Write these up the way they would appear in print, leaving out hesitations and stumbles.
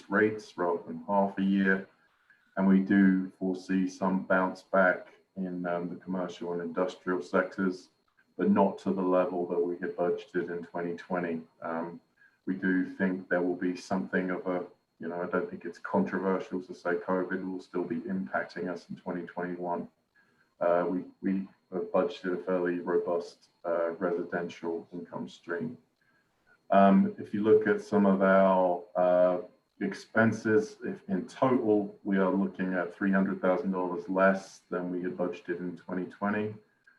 rates rather than half a year. And we do foresee some bounce back in the commercial and industrial sectors, but not to the level that we had budgeted in 2020. We do think there will be something of a, I don't think it's controversial to say COVID will still be impacting us in 2021. We have budgeted a fairly robust residential income stream. If you look at some of our expenses, if in total we are looking at $300,000 less than we had budgeted in 2020,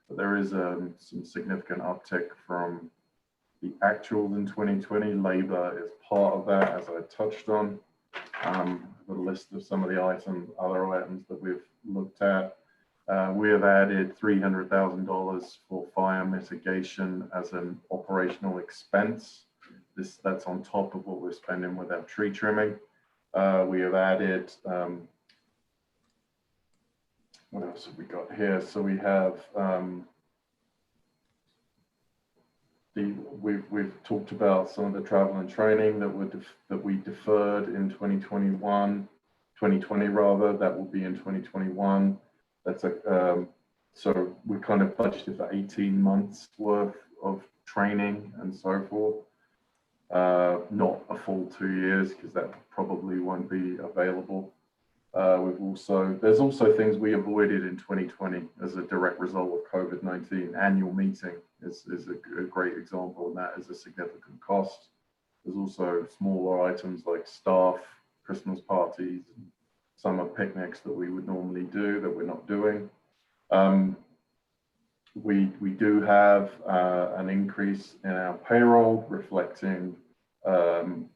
but there is some significant uptick from the actuals in 2020. Labor is part of that, as I touched on. The list of some of the other items that we've looked at. We have added $300,000 for fire mitigation as an operational expense. That's on top of what we're spending with our tree trimming. We have added, what else have we got here? So we have, we've talked about some of the travel and training that we deferred in 2020 rather, that will be in 2021. That's so we kind of budgeted for 18 months worth of training and so forth. Not a full 2 years, because that probably won't be available. There's also things we avoided in 2020 as a direct result of COVID-19. Annual meeting is a great example, and that is a significant cost. There's also smaller items like staff, Christmas parties, summer picnics that we would normally do that we're not doing. We do have an increase in our payroll, reflecting an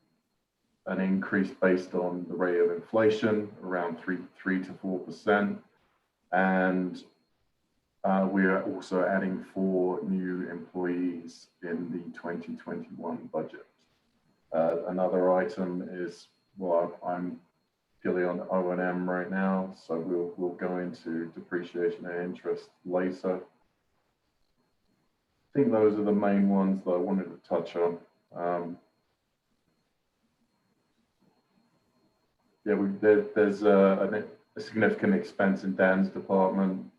increase based on the rate of inflation, around 3 to 4%. And we are also adding 4 new employees in the 2021 budget. Another item is, well, I'm purely on O&M right now, so we'll go into depreciation and interest later. I think those are the main ones that I wanted to touch on. There's a significant expense in Dan's department,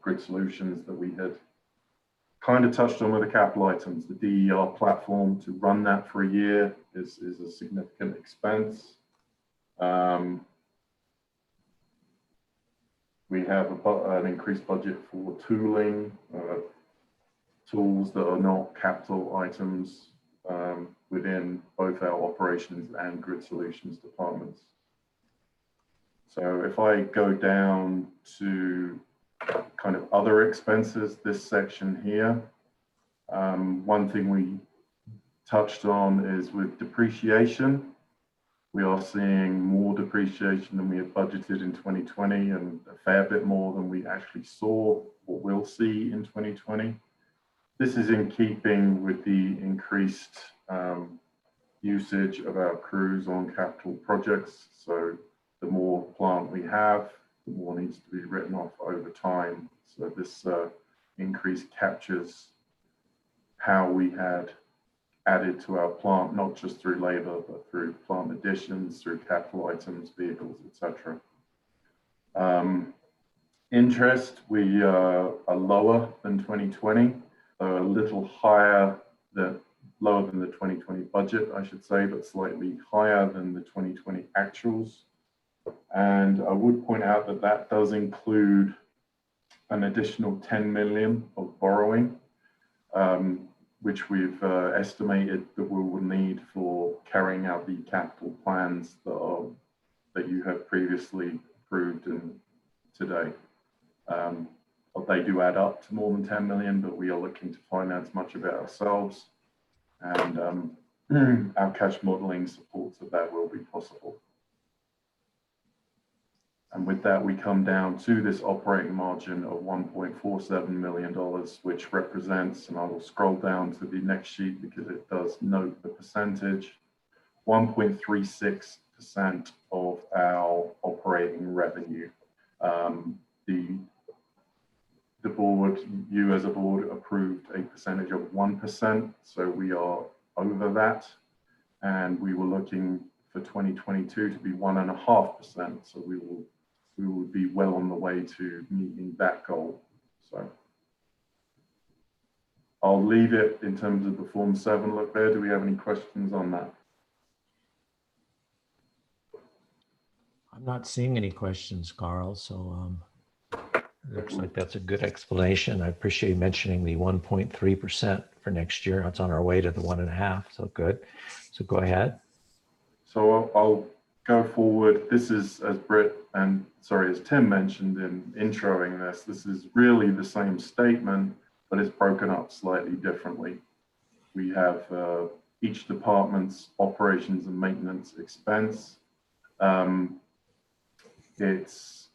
grid solutions, that we had kind of touched on with the capital items. The DER platform, to run that for a year is a significant expense. We have an increased budget for tooling, tools that are not capital items within both our operations and grid solutions departments. So if I go down to kind of other expenses, this section here, one thing we touched on is with depreciation. We are seeing more depreciation than we had budgeted in 2020, and a fair bit more than we actually saw or will see in 2020. This is in keeping with the increased usage of our crews on capital projects. So the more plant we have, the more needs to be written off over time. So this increase captures how we had added to our plant, not just through labor, but through plant additions, through capital items, vehicles, etc. Interest, we are lower than 2020, a little higher lower than the 2020 budget, I should say, but slightly higher than the 2020 actuals. And I would point out that that does include an additional 10 million of borrowing, which we've estimated that we will need for carrying out the capital plans that you have previously approved today. They do add up to more than 10 million, but we are looking to finance much of it ourselves. And our cash modeling supports that will be possible. And with that, we come down to this operating margin of $1.47 million, which represents, and I will scroll down to the next sheet because it does note the percentage, 1.36% of our operating revenue. The board, you as a board, approved a percentage of 1%, so we are over that, and we were looking for 2022 to be 1.5%. So we will be well on the way to meeting that goal. So I'll leave it in terms of the Form 7 look there. Do we have any questions on that? I'm not seeing any questions, Carl. So looks like that's a good explanation. I appreciate you mentioning the 1.3% for next year. It's on our way to the 1.5%. So good. So go ahead. So I'll go forward. This is, as as Tim mentioned in introing this, this is really the same statement, but it's broken up slightly differently. We have each department's operations and maintenance expense. It's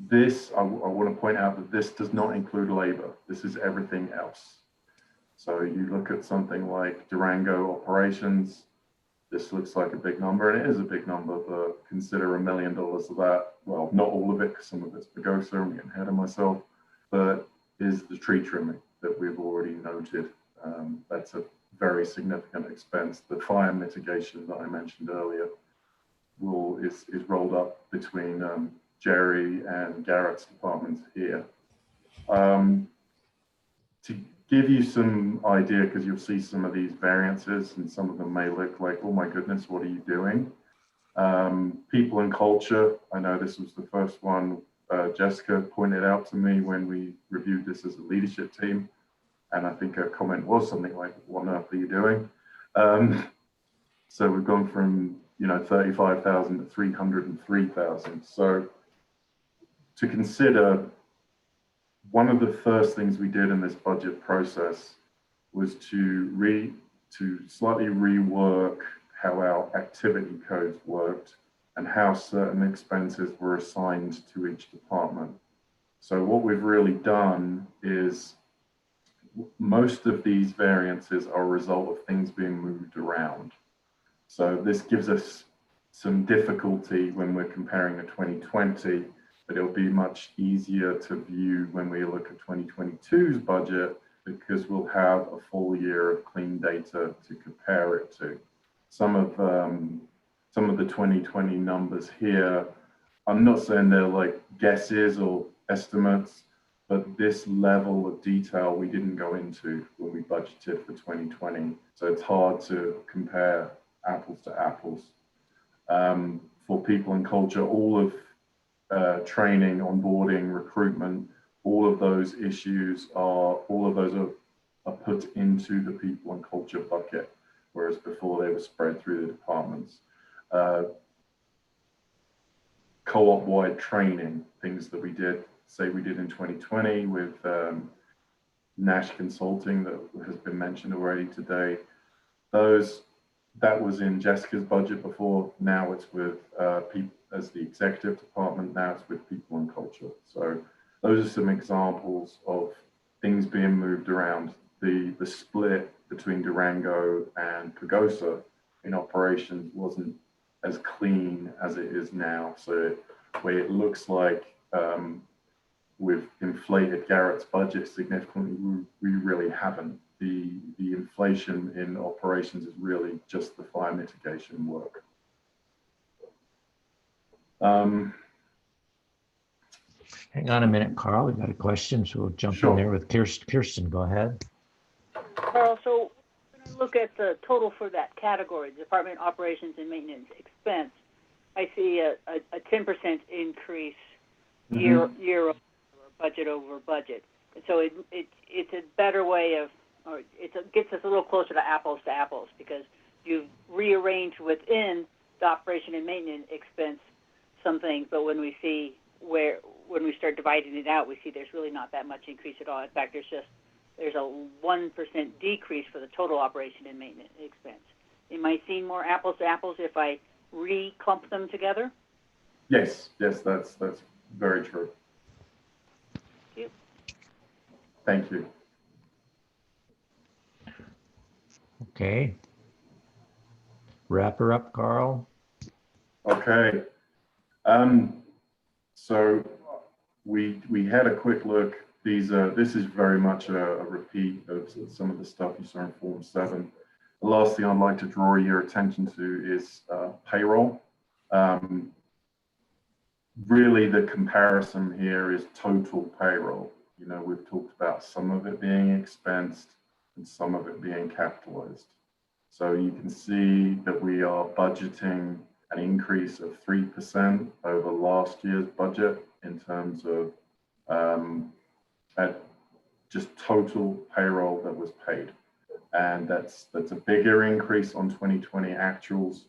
this, I want to point out that this does not include labor. This is everything else. So you look at something like Durango operations, this looks like a big number, and it is a big number, but consider $1 million of that. Well, not all of it, because some of it's Pagosa, I'm getting ahead of myself, but is the tree trimming that we've already noted. That's a very significant expense. The fire mitigation that I mentioned earlier is rolled up between Jerry and Garrett's departments here. To give you some idea, because you'll see some of these variances and some of them may look like, oh my goodness, what are you doing? People and culture, I know this was the first one Jessica pointed out to me when we reviewed this as a leadership team. And I think her comment was something like, what on earth are you doing? So we've gone from 35,000 to 303,000. So to consider, one of the first things we did in this budget process was to slightly rework how our activity codes worked and how certain expenses were assigned to each department. So what we've really done is most of these variances are a result of things being moved around. So this gives us some difficulty when we're comparing to 2020, but it'll be much easier to view when we look at 2022's budget, because we'll have a full year of clean data to compare it to. Some of the 2020 numbers here, I'm not saying they're like guesses or estimates, but this level of detail we didn't go into when we budgeted for 2020. So it's hard to compare apples to apples. For people and culture, all of training, onboarding, recruitment, all of those issues are put into the people and culture bucket, whereas before they were spread through the departments. Co-op-wide training, things that we did in 2020 with Nash Consulting that has been mentioned already today. That was in Jessica's budget before. Now it's with people as the executive department. Now it's with people and culture. So those are some examples of things being moved around. The split between Durango and Pagosa in operations wasn't as clean as it is now. So where it looks like we've inflated Garrett's budget significantly, we really haven't. The inflation in operations is really just the fire mitigation work. Hang on a minute, Carl. We've got a question, so we'll jump in there with Kirsten. Go ahead. Carl, so when I look at the total for that category, Department Operations and Maintenance Expense, I see a 10% increase year over budget over budget. So it's a better way of, or it gets us a little closer to apples, because you've rearranged within the operation and maintenance expense some things, but when we start dividing it out, we see there's really not that much increase at all. In fact, there's a 1% decrease for the total operation and maintenance expense. Am I seeing more apples to apples if I re-clump them together? Yes, that's very true. Thank you. Thank you. Okay. Wrap her up, Carl. Okay. So we had a quick look. This is very much a repeat of some of the stuff you saw in Form 7. The last thing I'd like to draw your attention to is payroll. Really, the comparison here is total payroll. You know, we've talked about some of it being expensed and some of it being capitalized. So you can see that we are budgeting an increase of 3% over last year's budget in terms of at just total payroll that was paid. And that's a bigger increase on 2020 actuals.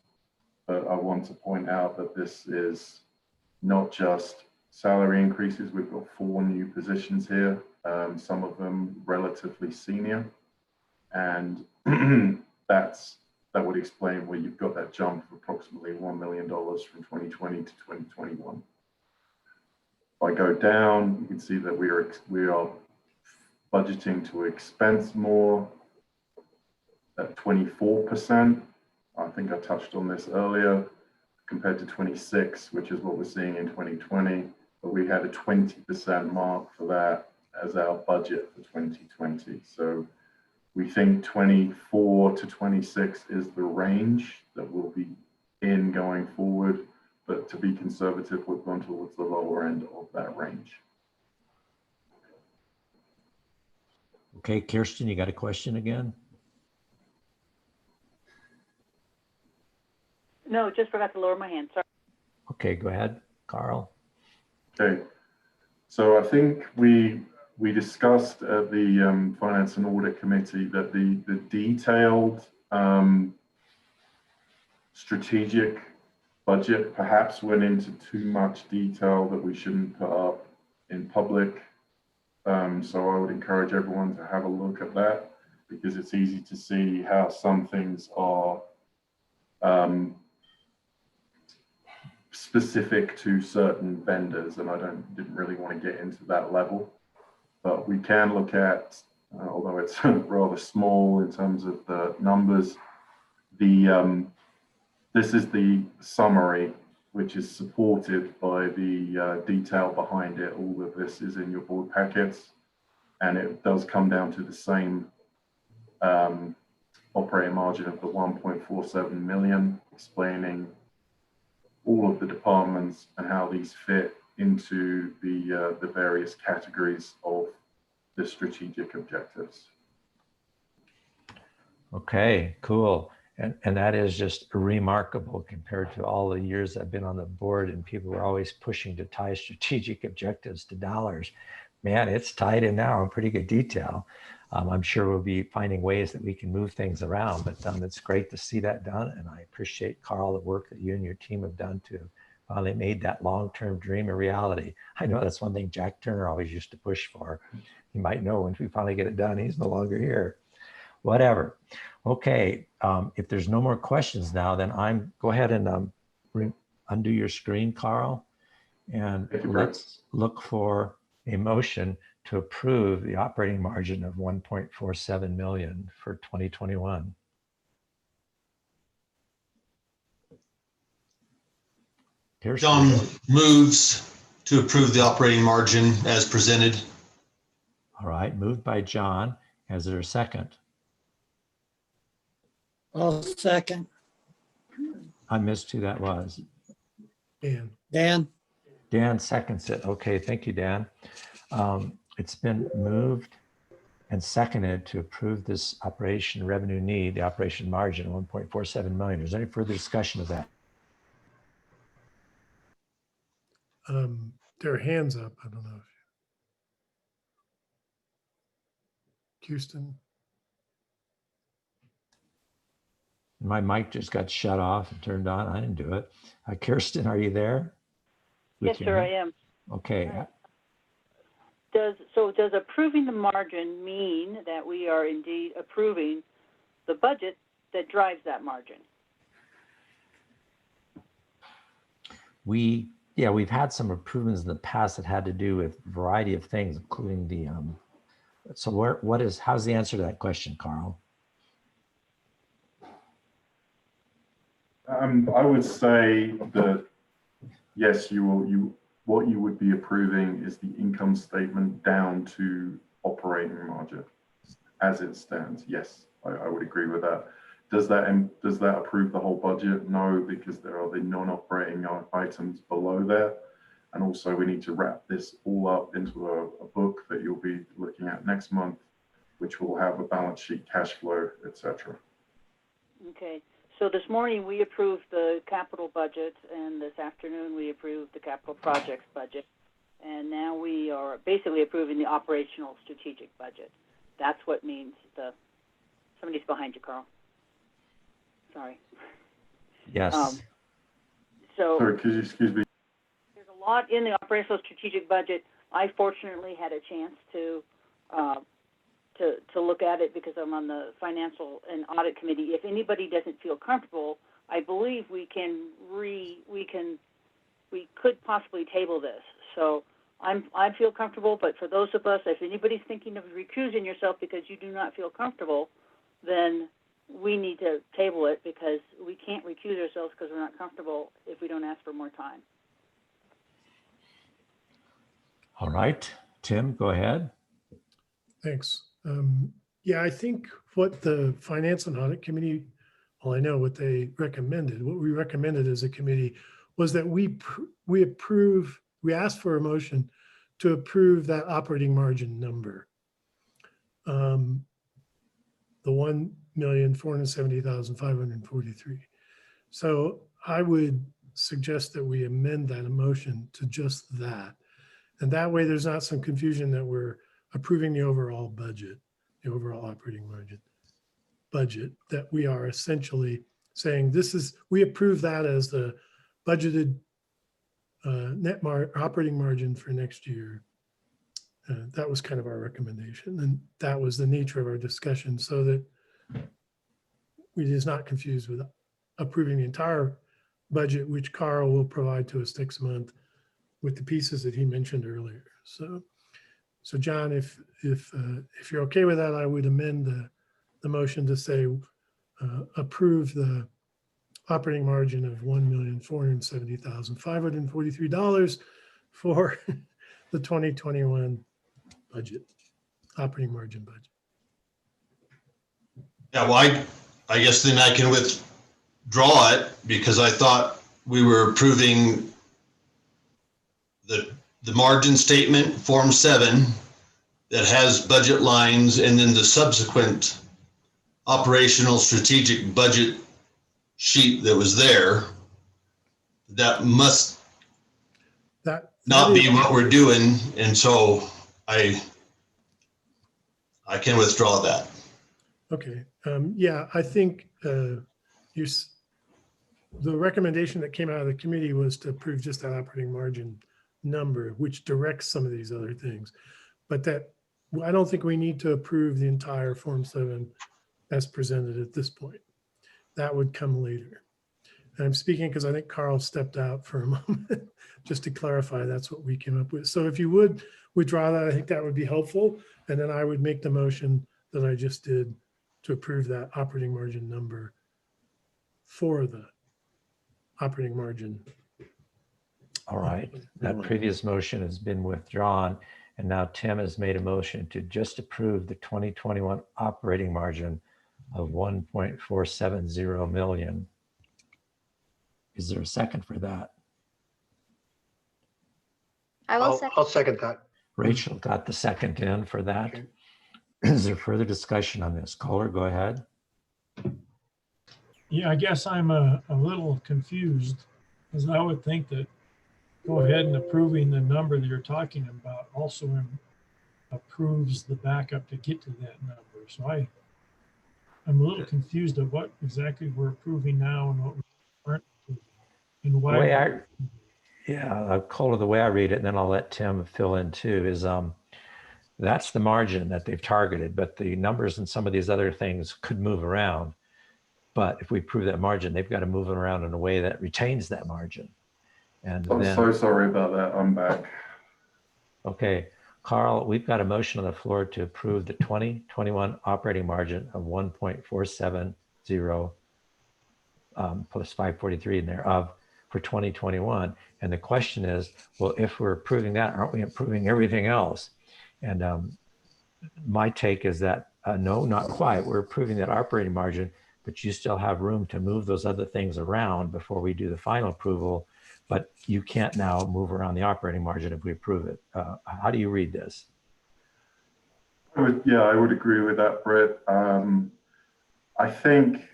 But I want to point out that this is not just salary increases. We've got 4 new positions here, some of them relatively senior. And that would explain where you've got that jump of approximately $1 million from 2020 to 2021. If I go down, you can see that we are budgeting to expense more at 24%. I think I touched on this earlier, compared to 26, which is what we're seeing in 2020. But we had a 20% mark for that as our budget for 2020. So we think 24 to 26 is the range that we'll be in going forward. But to be conservative, we've gone towards the lower end of that range. Okay, Kirsten, you got a question again? No, just forgot to lower my hand, sorry. Okay, go ahead, Carl. Okay, so I think we discussed at the Finance and Audit Committee that the detailed strategic budget perhaps went into too much detail that we shouldn't put up in public. So I would encourage everyone to have a look at that, because it's easy to see how some things are specific to certain vendors, and I didn't really want to get into that level. But we can look at, although it's rather small in terms of the numbers, this is the summary, which is supported by the detail behind it. All of this is in your board packets, and it does come down to the same operating margin of the 1.47 million, explaining all of the departments and how these fit into the various categories of the strategic objectives. Okay, cool. And that is just remarkable compared to all the years I've been on the board, and people were always pushing to tie strategic objectives to dollars. Man, it's tied in now in pretty good detail. I'm sure we'll be finding ways that we can move things around, but it's great to see that done. And I appreciate, Carl, the work that you and your team have done to finally made that long-term dream a reality. I know that's one thing Jack Turner always used to push for. You might know when we finally get it done, he's no longer here. Whatever. Okay, if there's no more questions now, then go ahead and undo your screen, Carl, and let's look for a motion to approve the operating margin of 1.47 million for 2021. John moves to approve the operating margin as presented. All right, moved by John. Is there a second? I'll second. I missed who that was. Dan. Dan seconds it. Okay, thank you, Dan. It's been moved and seconded to approve this operation revenue need, the operation margin, 1.47 million. Is there any further discussion of that? There are hands up. I don't know if Houston. My mic just got shut off and turned on. I didn't do it. Kirsten, are you there? Yes, sir, I am. Okay. Does approving the margin mean that we are indeed approving the budget that drives that margin? We've had some improvements in the past that had to do with a variety of things, including the, how's the answer to that question, Carl? I would say that, yes, what you would be approving is the income statement down to operating margin as it stands. Yes, I would agree with that. Does that approve the whole budget? No, because there are the non-operating items below there. And also we need to wrap this all up into a book that you'll be looking at next month, which will have a balance sheet, cash flow, etc. Okay. So this morning we approved the capital budget, and this afternoon we approved the capital projects budget. And now we are basically approving the operational strategic budget. That's what means somebody's behind you, Carl. Sorry. Yes. Sorry, could you excuse me? There's a lot in the operational strategic budget. I fortunately had a chance to look at it because I'm on the Financial and Audit Committee. If anybody doesn't feel comfortable, I believe we could possibly table this. So I feel comfortable, but for those of us, if anybody's thinking of recusing yourself because you do not feel comfortable, then we need to table it because we can't recuse ourselves because we're not comfortable if we don't ask for more time. All right, Tim, go ahead. Thanks. Yeah, I think what the Finance and Audit Committee, well, I know what they recommended. What we recommended as a committee was that we asked for a motion to approve that operating margin number. The 1,470,543. So I would suggest that we amend that motion to just that. And that way there's not some confusion that we're approving the overall budget, the overall operating margin budget, that we are essentially saying we approve that as the budgeted operating margin for next year. That was kind of our recommendation. And that was the nature of our discussion so that we is not confused with approving the entire budget, which Carl will provide to us next month with the pieces that he mentioned earlier. So John, if you're okay with that, I would amend the motion to say approve the operating margin of $1,470,543 for the 2021 budget, operating margin budget. Yeah, well, I guess then I can withdraw it because I thought we were approving the margin statement, Form 7, that has budget lines, and then the subsequent operational strategic budget sheet that was there. That must not be what we're doing, and so I can withdraw that. Okay. Yeah, I think the recommendation that came out of the committee was to approve just that operating margin number, which directs some of these other things. But that I don't think we need to approve the entire Form 7 as presented at this point. That would come later. And I'm speaking because I think Carl stepped out for a moment. Just to clarify, that's what we came up with. So if you would withdraw that, I think that would be helpful. And then I would make the motion that I just did to approve that operating margin number for the operating margin. All right, that previous motion has been withdrawn. And now Tim has made a motion to just approve the 2021 operating margin of 1.470 million. Is there a second for that? I'll second that. Rachel got the second in for that. Okay. Is there further discussion on this? Caller, go ahead. Yeah, I guess I'm a little confused because I would think that go ahead and approving the number that you're talking about also approves the backup to get to that number. So I'm a little confused of what exactly we're approving now and what we aren't approving and why. Caller, the way I read it, and then I'll let Tim fill in too, is that's the margin that they've targeted, but the numbers and some of these other things could move around. But if we approve that margin, they've got to move it around in a way that retains that margin. And I'm so sorry about that. I'm back. Okay, Carl, we've got a motion on the floor to approve the 2021 operating margin of 1.470 plus 543 in there for 2021. And the question is, well, if we're approving that, aren't we approving everything else? And my take is that no, not quite. We're approving that operating margin but you still have room to move those other things around before we do the final approval. But you can't now move around the operating margin if we approve it. How do you read this? I would agree with that, Brett. I think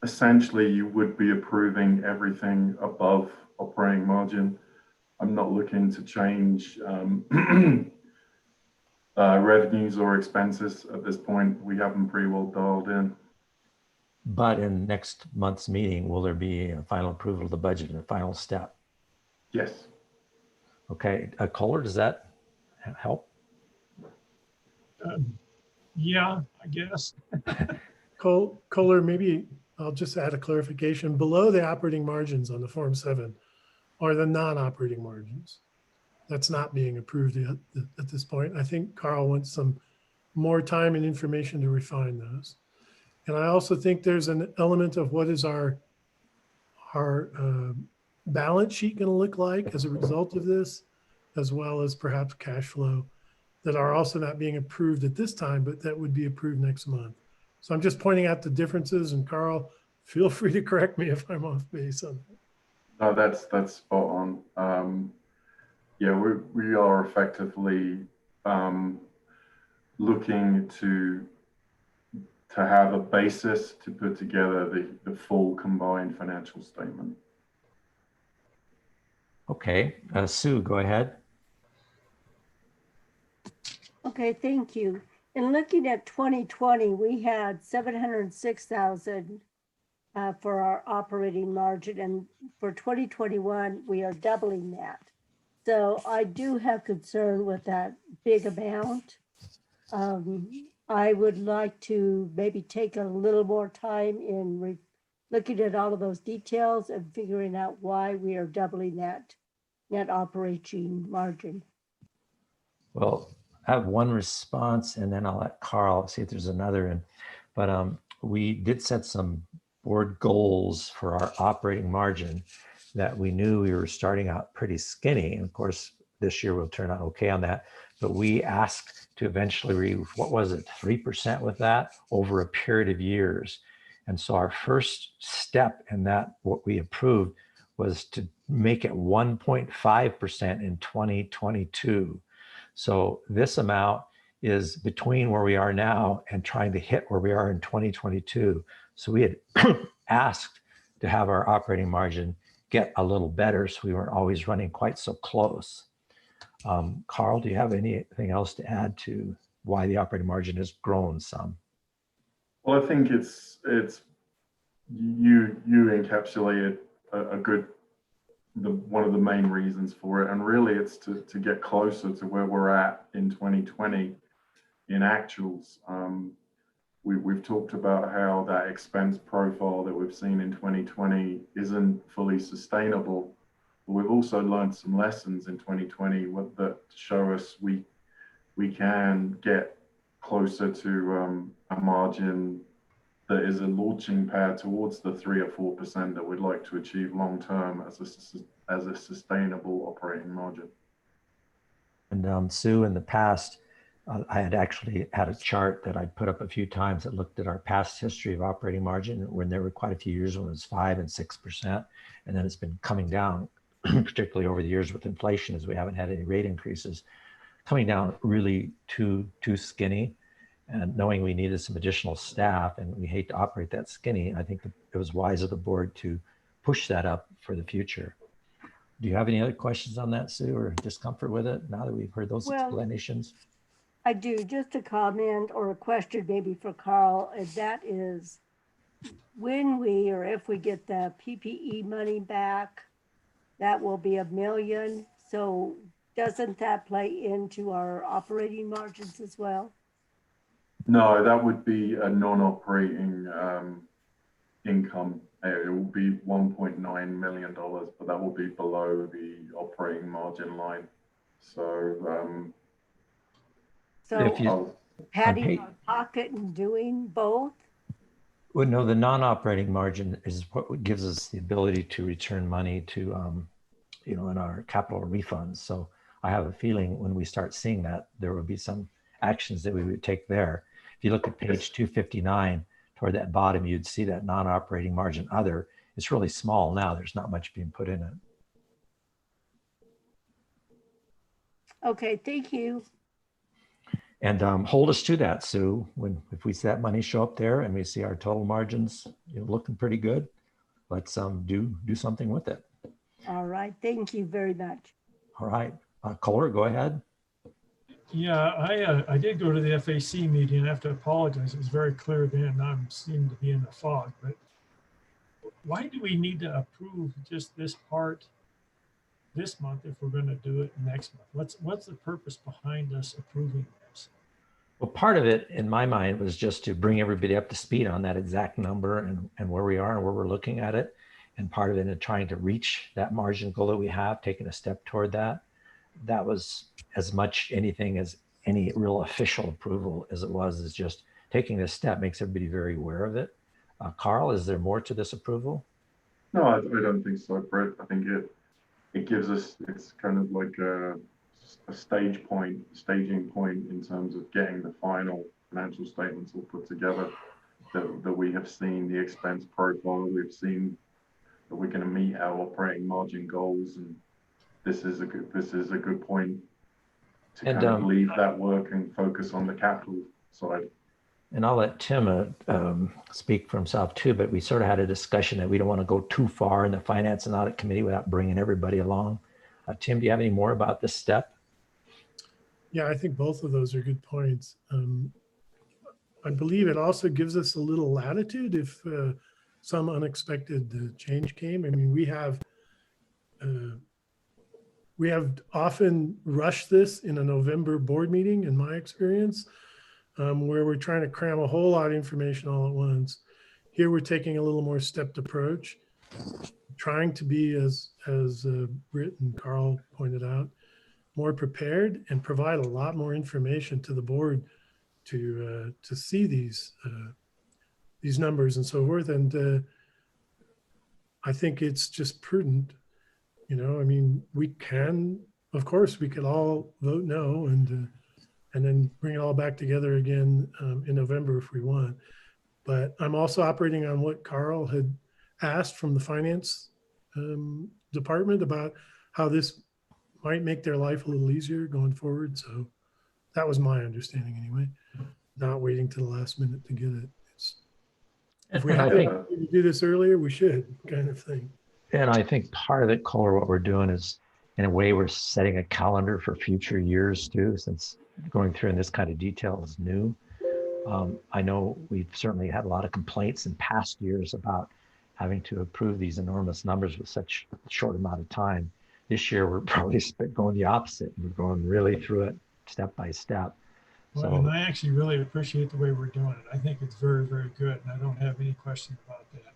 essentially you would be approving everything above operating margin. I'm not looking to change revenues or expenses at this point. We have them pretty well dialed in. But in next month's meeting, will there be a final approval of the budget and a final step? Yes. Okay, Kohler, does that help? Yeah, I guess. Kohler, maybe I'll just add a clarification. Below the operating margins on the Form 7 are the non-operating margins. That's not being approved at this point. I think Carl wants some more time and information to refine those. And I also think there's an element of what is our balance sheet going to look like as a result of this, as well as perhaps cash flow, that are also not being approved at this time, but that would be approved next month. So I'm just pointing out the differences, and Carl, feel free to correct me if I'm off base on that. No, that's spot on. Yeah, we are effectively looking to have a basis to put together the full combined financial statement. Okay, Sue, go ahead. Okay, thank you. In looking at 2020, we had 706,000 for our operating margin, and for 2021, we are doubling that. So I do have concern with that big amount. I would like to maybe take a little more time in looking at all of those details and figuring out why we are doubling that net operating margin. Well, I have one response, and then I'll let Carl see if there's another. But we did set some board goals for our operating margin that we knew we were starting out pretty skinny. And of course, this year will turn out okay on that. But we asked to eventually reach, what was it, 3% with that over a period of years. And so our first step in that, what we approved, was to make it 1.5% in 2022. So this amount is between where we are now and trying to hit where we are in 2022. So we had asked to have our operating margin get a little better, so we weren't always running quite so close. Carl, do you have anything else to add to why the operating margin has grown some? Well, I think it's you encapsulated a good one of the main reasons for it, and really it's to get closer to where we're at in 2020 in actuals. We've talked about how that expense profile that we've seen in 2020 isn't fully sustainable. But we've also learned some lessons in 2020 that show us we can get closer to a margin that is a launching pad towards the 3 or 4% that we'd like to achieve long term as a sustainable operating margin. And Sue, in the past, I had actually had a chart that I'd put up a few times that looked at our past history of operating margin, when there were quite a few years when it was 5 and 6%, and then it's been coming down, particularly over the years with inflation, as we haven't had any rate increases, coming down really too skinny. And knowing we needed some additional staff and we hate to operate that skinny, I think it was wise of the board to push that up for the future. Do you have any other questions on that, Sue, or discomfort with it now that we've heard those explanations? I do. Just a comment or a question maybe for Carl, and that is, when we or if we get the PPE money back, that will be $1 million. So doesn't that play into our operating margins as well? No, that would be a non-operating income. It will be $1.9 million, but that will be below the operating margin line. So, padding our pocket and doing both? Well, no, the non-operating margin is what gives us the ability to return money to, in our capital refunds. So I have a feeling when we start seeing that, there will be some actions that we would take there. If you look at page 259, toward that bottom, you'd see that non-operating margin other. It's really small now. There's not much being put in it. Okay, thank you. And hold us to that, Sue. If we see that money show up there and we see our total margins looking pretty good, let's do something with it. All right, thank you very much. All right, Kohler, go ahead. Yeah, I did go to the FAC meeting, and I have to apologize. It was very clear then. I seem to be in the fog, but why do we need to approve just this part this month if we're going to do it next month? What's the purpose behind us approving this? Well, part of it in my mind was just to bring everybody up to speed on that exact number and where we are and where we're looking at it. And part of it in trying to reach that margin goal that we have, taking a step toward that. That was as much anything as any real official approval as it was, is just taking this step makes everybody very aware of it. Carl, is there more to this approval? No, I don't think so, Brett. I think it gives us, it's kind of like a staging point in terms of getting the final financial statements all put together, that we have seen the expense profile, we've seen that we're going to meet our operating margin goals, and this is a good point to kind of leave that work and focus on the capital side. And I'll let Tim speak for himself too, but we sort of had a discussion that we don't want to go too far in the Finance and Audit Committee without bringing everybody along. Tim, do you have any more about this step? Yeah, I think both of those are good points. I believe it also gives us a little latitude if some unexpected change came. I mean, we have often rushed this in a November board meeting, in my experience, where we're trying to cram a whole lot of information all at once. Here, we're taking a little more stepped approach, trying to be, as Britt and Carl pointed out, more prepared and provide a lot more information to the board to see these numbers and so forth. And I think it's just prudent. I mean, we can, of course, we could all vote no and then bring it all back together again in November if we want. But I'm also operating on what Carl had asked from the finance department about how this might make their life a little easier going forward. So that was my understanding anyway, not waiting to the last minute to get it. If we had to do this earlier, we should, kind of thing. And I think part of it, Kohler, what we're doing is, in a way, we're setting a calendar for future years too, since going through in this kind of detail is new. I know we've certainly had a lot of complaints in past years about having to approve these enormous numbers with such a short amount of time. This year, we're probably going the opposite. We're going really through it step by step. Well, So, and I actually really appreciate the way we're doing it. I think it's very, very good, and I don't have any question about that.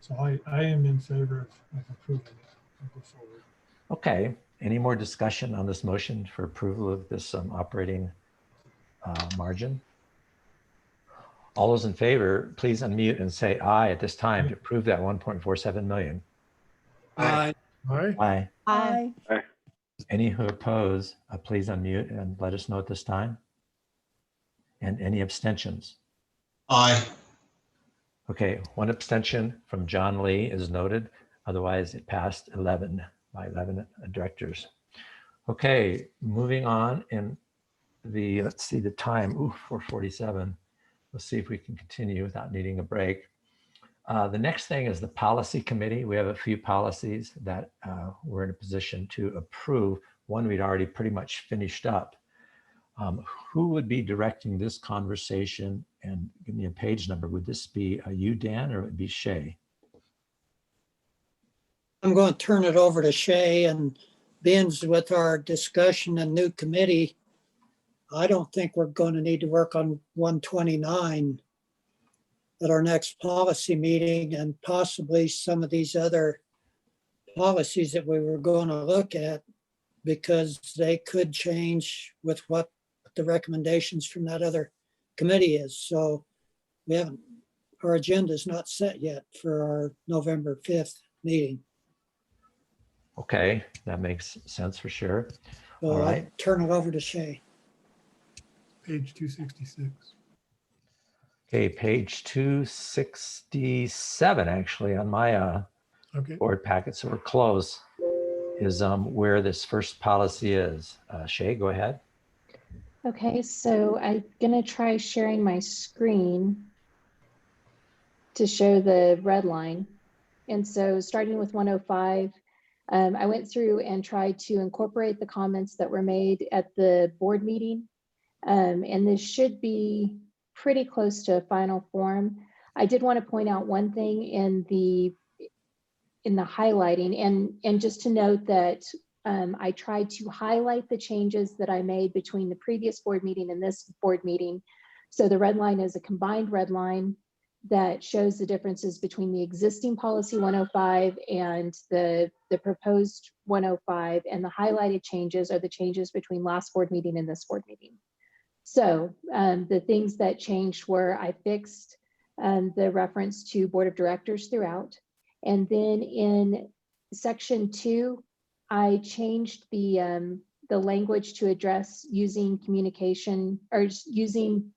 So I am in favor of approving it and go forward. okay. Any more discussion on this motion for approval of this operating margin? All those in favor, please unmute and say aye at this time to approve that 1.47 million. Aye. Aye. Aye. Aye. Any who oppose, please unmute and let us know at this time. And any abstentions? Aye. Okay, one abstention from John Lee is noted. Otherwise, it passed 11 by 11 directors. Okay, moving on in let's see the time, 4:47. Let's see if we can continue without needing a break. The next thing is the policy committee. We have a few policies that we're in a position to approve. One we'd already pretty much finished up. Who would be directing this conversation? And give me a page number. Would this be you, Dan, or would it be Shay? I'm going to turn it over to Shay, and Ben's with our discussion and new committee. I don't think we're going to need to work on 129 at our next policy meeting, and possibly some of these other policies that we were going to look at, because they could change with what the recommendations from that other committee is. So our agenda is not set yet for our November 5th meeting. Okay, that makes sense for sure. So All I'll right. turn it over to Shay. Page 266. Okay, page 267, actually, on my Okay. board packet, so we're close, is where this first policy is. Shay, go ahead. Okay, so I'm gonna try sharing my screen to show the red line. And so starting with 105, I went through and tried to incorporate the comments that were made at the board meeting. And this should be pretty close to a final form. I did want to point out one thing in the highlighting, and just to note that I tried to highlight the changes that I made between the previous board meeting and this board meeting. So the red line is a combined red line that shows the differences between the existing policy 105 and the proposed 105, and the highlighted changes are the changes between last board meeting and this board meeting. So the things that changed were I fixed the reference to board of directors throughout. And then in section 2, I changed the language to address using communication or using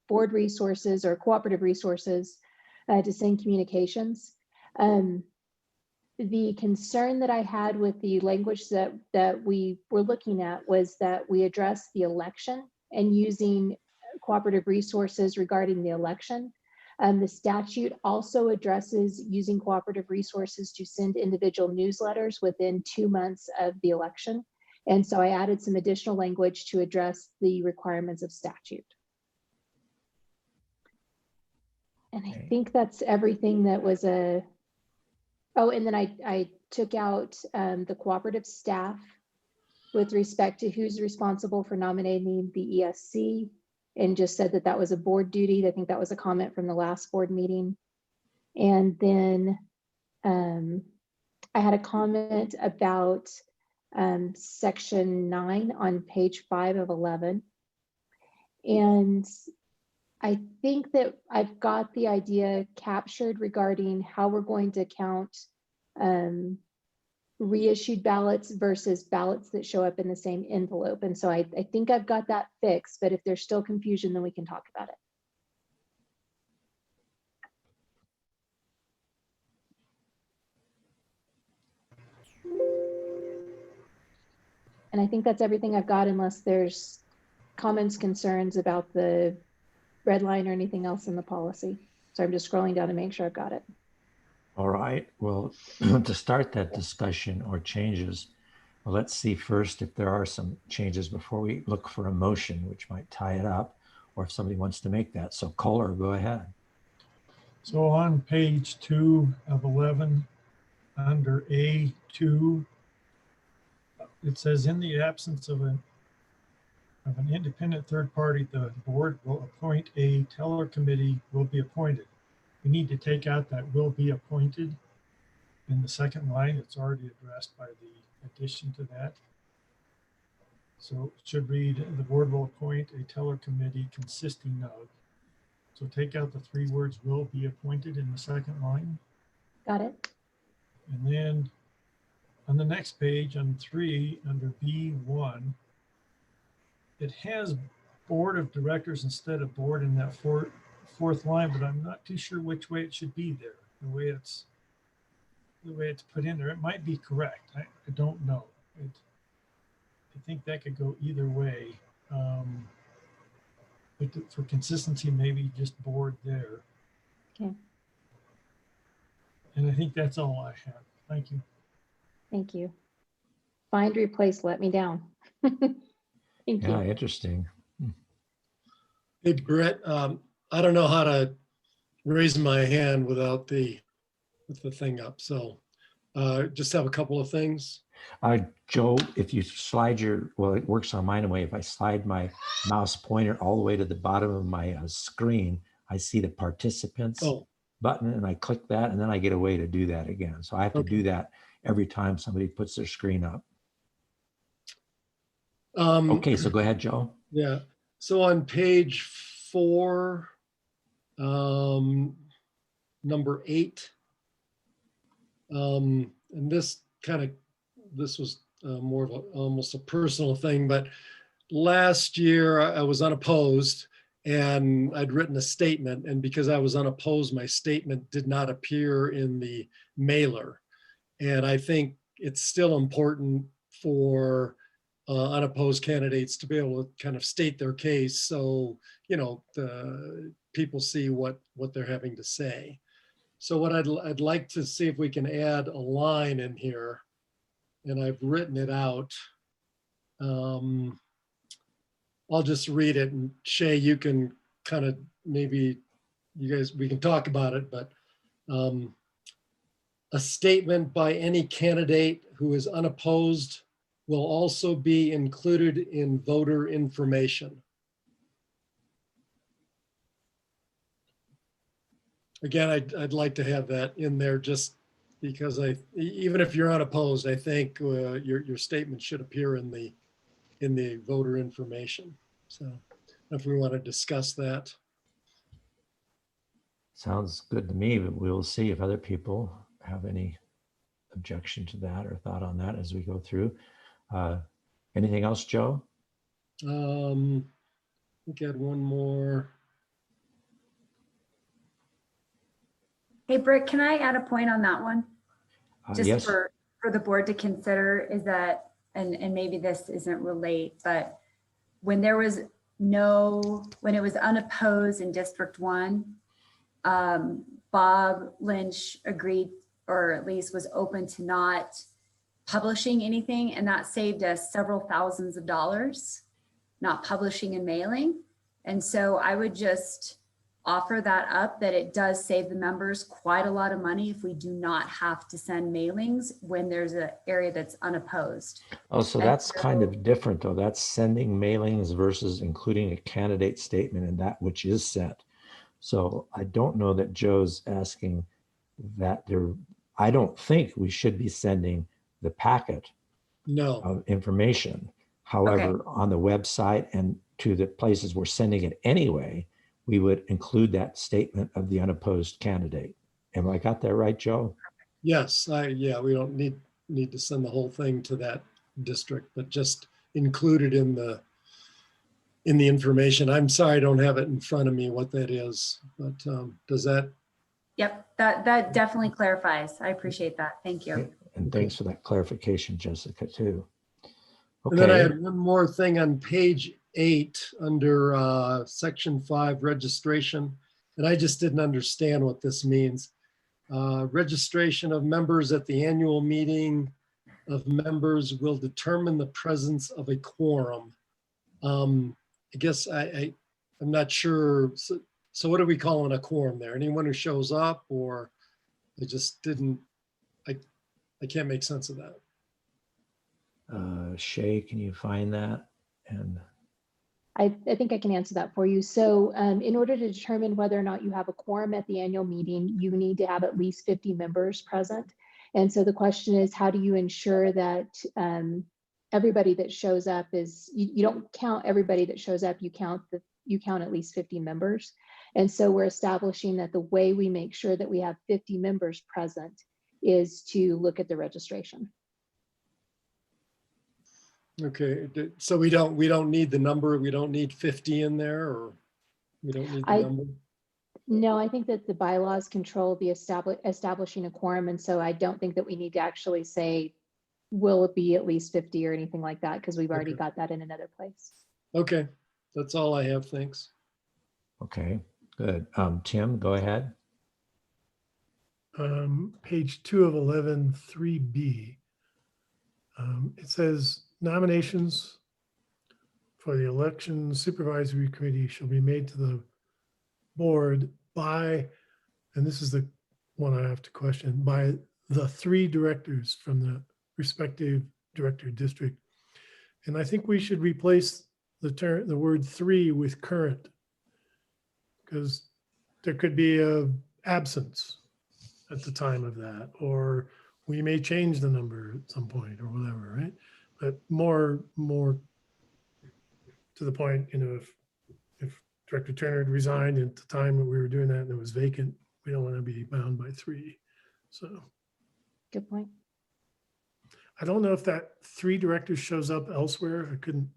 board resources or cooperative resources to send communications. The concern that I had with the language that we were looking at was that we address the election and using cooperative resources regarding the election. The statute also addresses using cooperative resources to send individual newsletters within 2 months of the election. And so I added some additional language to address the requirements of statute. And I think that's everything that was oh, and then I took out the cooperative staff with respect to who's responsible for nominating the ESC, and just said that that was a board duty. I think that was a comment from the last board meeting. And then I had a comment about section 9 on page 5 of 11. And I think that I've got the idea captured regarding how we're going to count reissued ballots versus ballots that show up in the same envelope. And so I think I've got that fixed, but if there's still confusion, then we can talk about it. And I think that's everything I've got, unless there's comments, concerns about the red line or anything else in the policy. So I'm just scrolling down to make sure I've got it. All right, well, to start that discussion or changes, well, let's see first if there are some changes before we look for a motion, which might tie it up, or if somebody wants to make that. So Kohler, go ahead. So on page 2 of 11, under A2, it says, in the absence of an independent third party, the board will appoint a teller committee will be appointed. We need to take out that will be appointed in the second line. It's already addressed by the addition to that. So it should read, the board will appoint a teller committee consisting of. So take out the 3 words will be appointed in the second line. Got it. And then on the next page, on 3, under B1, it has board of directors instead of board in that fourth line, but I'm not too sure which way it should be there. The way it's put in there, it might be correct. I don't know. I think that could go either way. But for consistency, maybe just board there. Okay. And I think that's all I have. Thank you. Thank you. Find, replace, let me down. Thank Yeah, you. interesting. Hey, Brett, I don't know how to raise my hand without the thing up. So just have a couple of things. Joe, if you slide well, it works on mine anyway. If I slide my mouse pointer all the way to the bottom of my screen, I see the participants button, and I click that, and then I get a way to do that again. So I have to do that every time somebody puts their screen up. Okay, so go ahead, Joe. Yeah. So on page 4, number 8, and this was more of almost a personal thing, but last year I was unopposed, And I'd written a statement, and because I was unopposed, my statement did not appear in the mailer. And I think it's still important for unopposed candidates to be able to kind of state their case, so the people see what they're having to say. So what I'd like to see if we can add a line in here, and I've written it out. I'll just read it, and Shay, you can kind of maybe we can talk about it, but a statement by any candidate who is unopposed will also be included in voter information. Again, I'd like to have that in there, just because even if you're unopposed, I think your statement should appear in the voter information. So if we want to discuss that. Sounds good to me, but we'll see if other people have any objection to that or thought on that as we go through. Anything else, Joe? I think I had one more. Hey, Britt, can I add a point on that one? Just yes. for the board to consider is that, and maybe this isn't relate, but when there was when it was unopposed in District 1, Bob Lynch agreed, or at least was open to not publishing anything, and that saved us several thousands of dollars, not publishing and mailing. And so I would just offer that up, that it does save the members quite a lot of money if we do not have to send mailings when there's an area that's unopposed. Oh, so that's kind of different though. That's sending mailings versus including a candidate statement in that which is sent. So I don't know that Joe's asking that I don't think we should be sending the packet of information. However, on the website and to the places we're sending it anyway, we would include that statement of the unopposed candidate. Am I got that right, Joe? Yes, yeah, we don't need to send the whole thing to that district, but just include it in the information. I'm sorry, I don't have it in front of me what that is, but does that? Yep, that definitely clarifies. I appreciate that. Thank you. And thanks for that clarification, Jessica, too. Okay. And then I had one more thing on page 8 under section 5, registration. And I just didn't understand what this means. Registration of members at the annual meeting of members will determine the presence of a quorum. I guess I'm not sure. So what are we calling a quorum there? Anyone who shows up, or I just didn't, I can't make sense of that. Shay, can you find that? And I think I can answer that for you. So in order to determine whether or not you have a quorum at the annual meeting, you need to have at least 50 members present. And so the question is, how do you ensure that everybody that shows up is, you don't count everybody that shows up, you count at least 50 members. And so we're establishing that the way we make sure that we have 50 members present is to look at the registration. Okay, so we don't need the number, we don't need 50 in there, or we don't need the number? No, I think that the bylaws control the establishing a quorum, and so I don't think that we need to actually say, will it be at least 50 or anything like that, because we've already got that in another place. Okay, that's all I have, thanks. okay, good. Tim, go ahead. Page 2 of 11, 3B. It says nominations for the election supervisory committee shall be made to the board by, and this is the one I have to question, by the 3 directors from the respective director district. And I think we should replace the word 3 with current, because there could be a absence at the time of that, or we may change the number at some point or whatever, right? But more to the point, if Director Turner had resigned at the time that we were doing that and it was vacant, we don't want to be bound by 3. So good point. I don't know if that 3 directors shows up elsewhere. I couldn't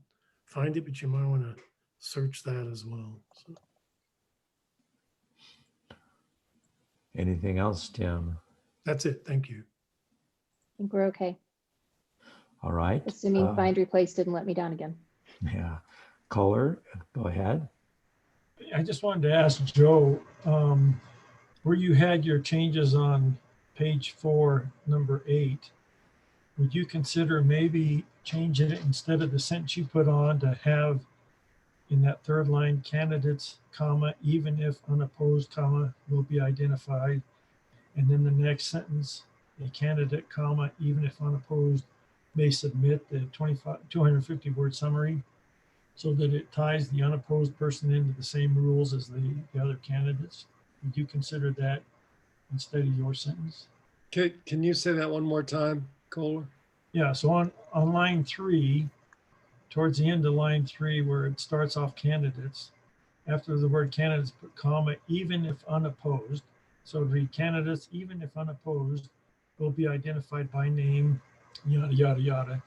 find it, but you might want to search that as well. So, Anything else, Tim? that's it. Thank you. I think we're okay. All right. Assuming find replace didn't let me down again. Yeah. Kohler, go ahead. I just wanted to ask Joe, where you had your changes on page 4, number 8, would you consider maybe changing it instead of the sentence you put on to have in that third line, candidates, comma, even if unopposed, comma, will be identified. And then the next sentence, a candidate, comma, even if unopposed, may submit the 250 word summary so that it ties the unopposed person into the same rules as the other candidates. Would you consider that instead of your sentence? Can you say that one more time, Kohler? Yeah, so on line 3, towards the end of line 3, where it starts off candidates, after the word candidates, put comma, even if unopposed. So read candidates, even if unopposed, will be identified by name, yada, yada, yada.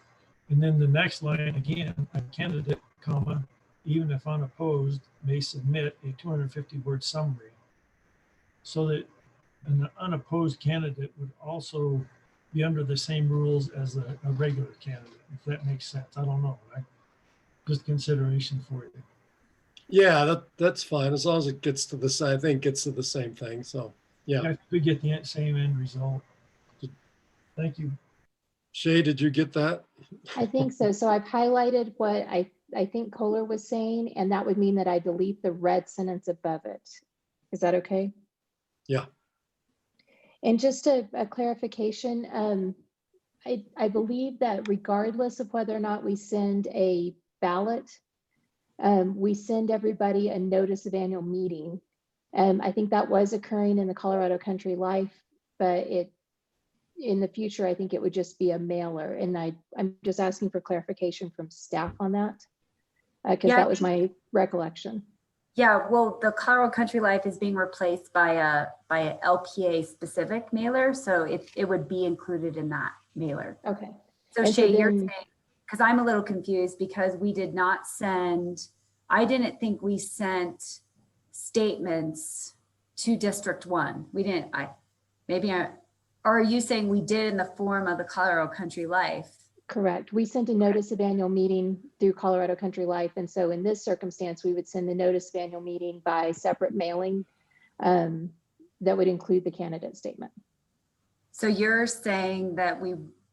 And then the next line, again, a candidate, comma, even if unopposed, may submit a 250 word summary. So that an unopposed candidate would also be under the same rules as a regular candidate, if that makes sense. I don't know, right? Just consideration for you. Yeah, that's fine, as long as it gets to the same, I think gets to the same thing, so, yeah. We get the same end result. Thank you. Shay, did you get that? I think so. So I've highlighted what I think Kohler was saying, and that would mean that I delete the red sentence above it. Is that okay? Yeah. And just a clarification, I believe that regardless of whether or not we send a ballot, we send everybody a notice of annual meeting. I think that was occurring in the Colorado Country Life, but in the future, I think it would just be a mailer. And I'm just asking for clarification from staff on that, because that was my recollection. Yeah, well, the Colorado Country Life is being replaced by a LPEA specific mailer, so it would be included in that mailer. Okay. So Shay, you're saying, because I'm a little confused because we did not send, I didn't think we sent statements to District 1. We didn't, or are you saying we did in the form of the Colorado Country Life? Correct. We sent a notice of annual meeting through Colorado Country Life. And so in this circumstance, we would send the notice of annual meeting by separate mailing that would include the candidate statement. So you're saying that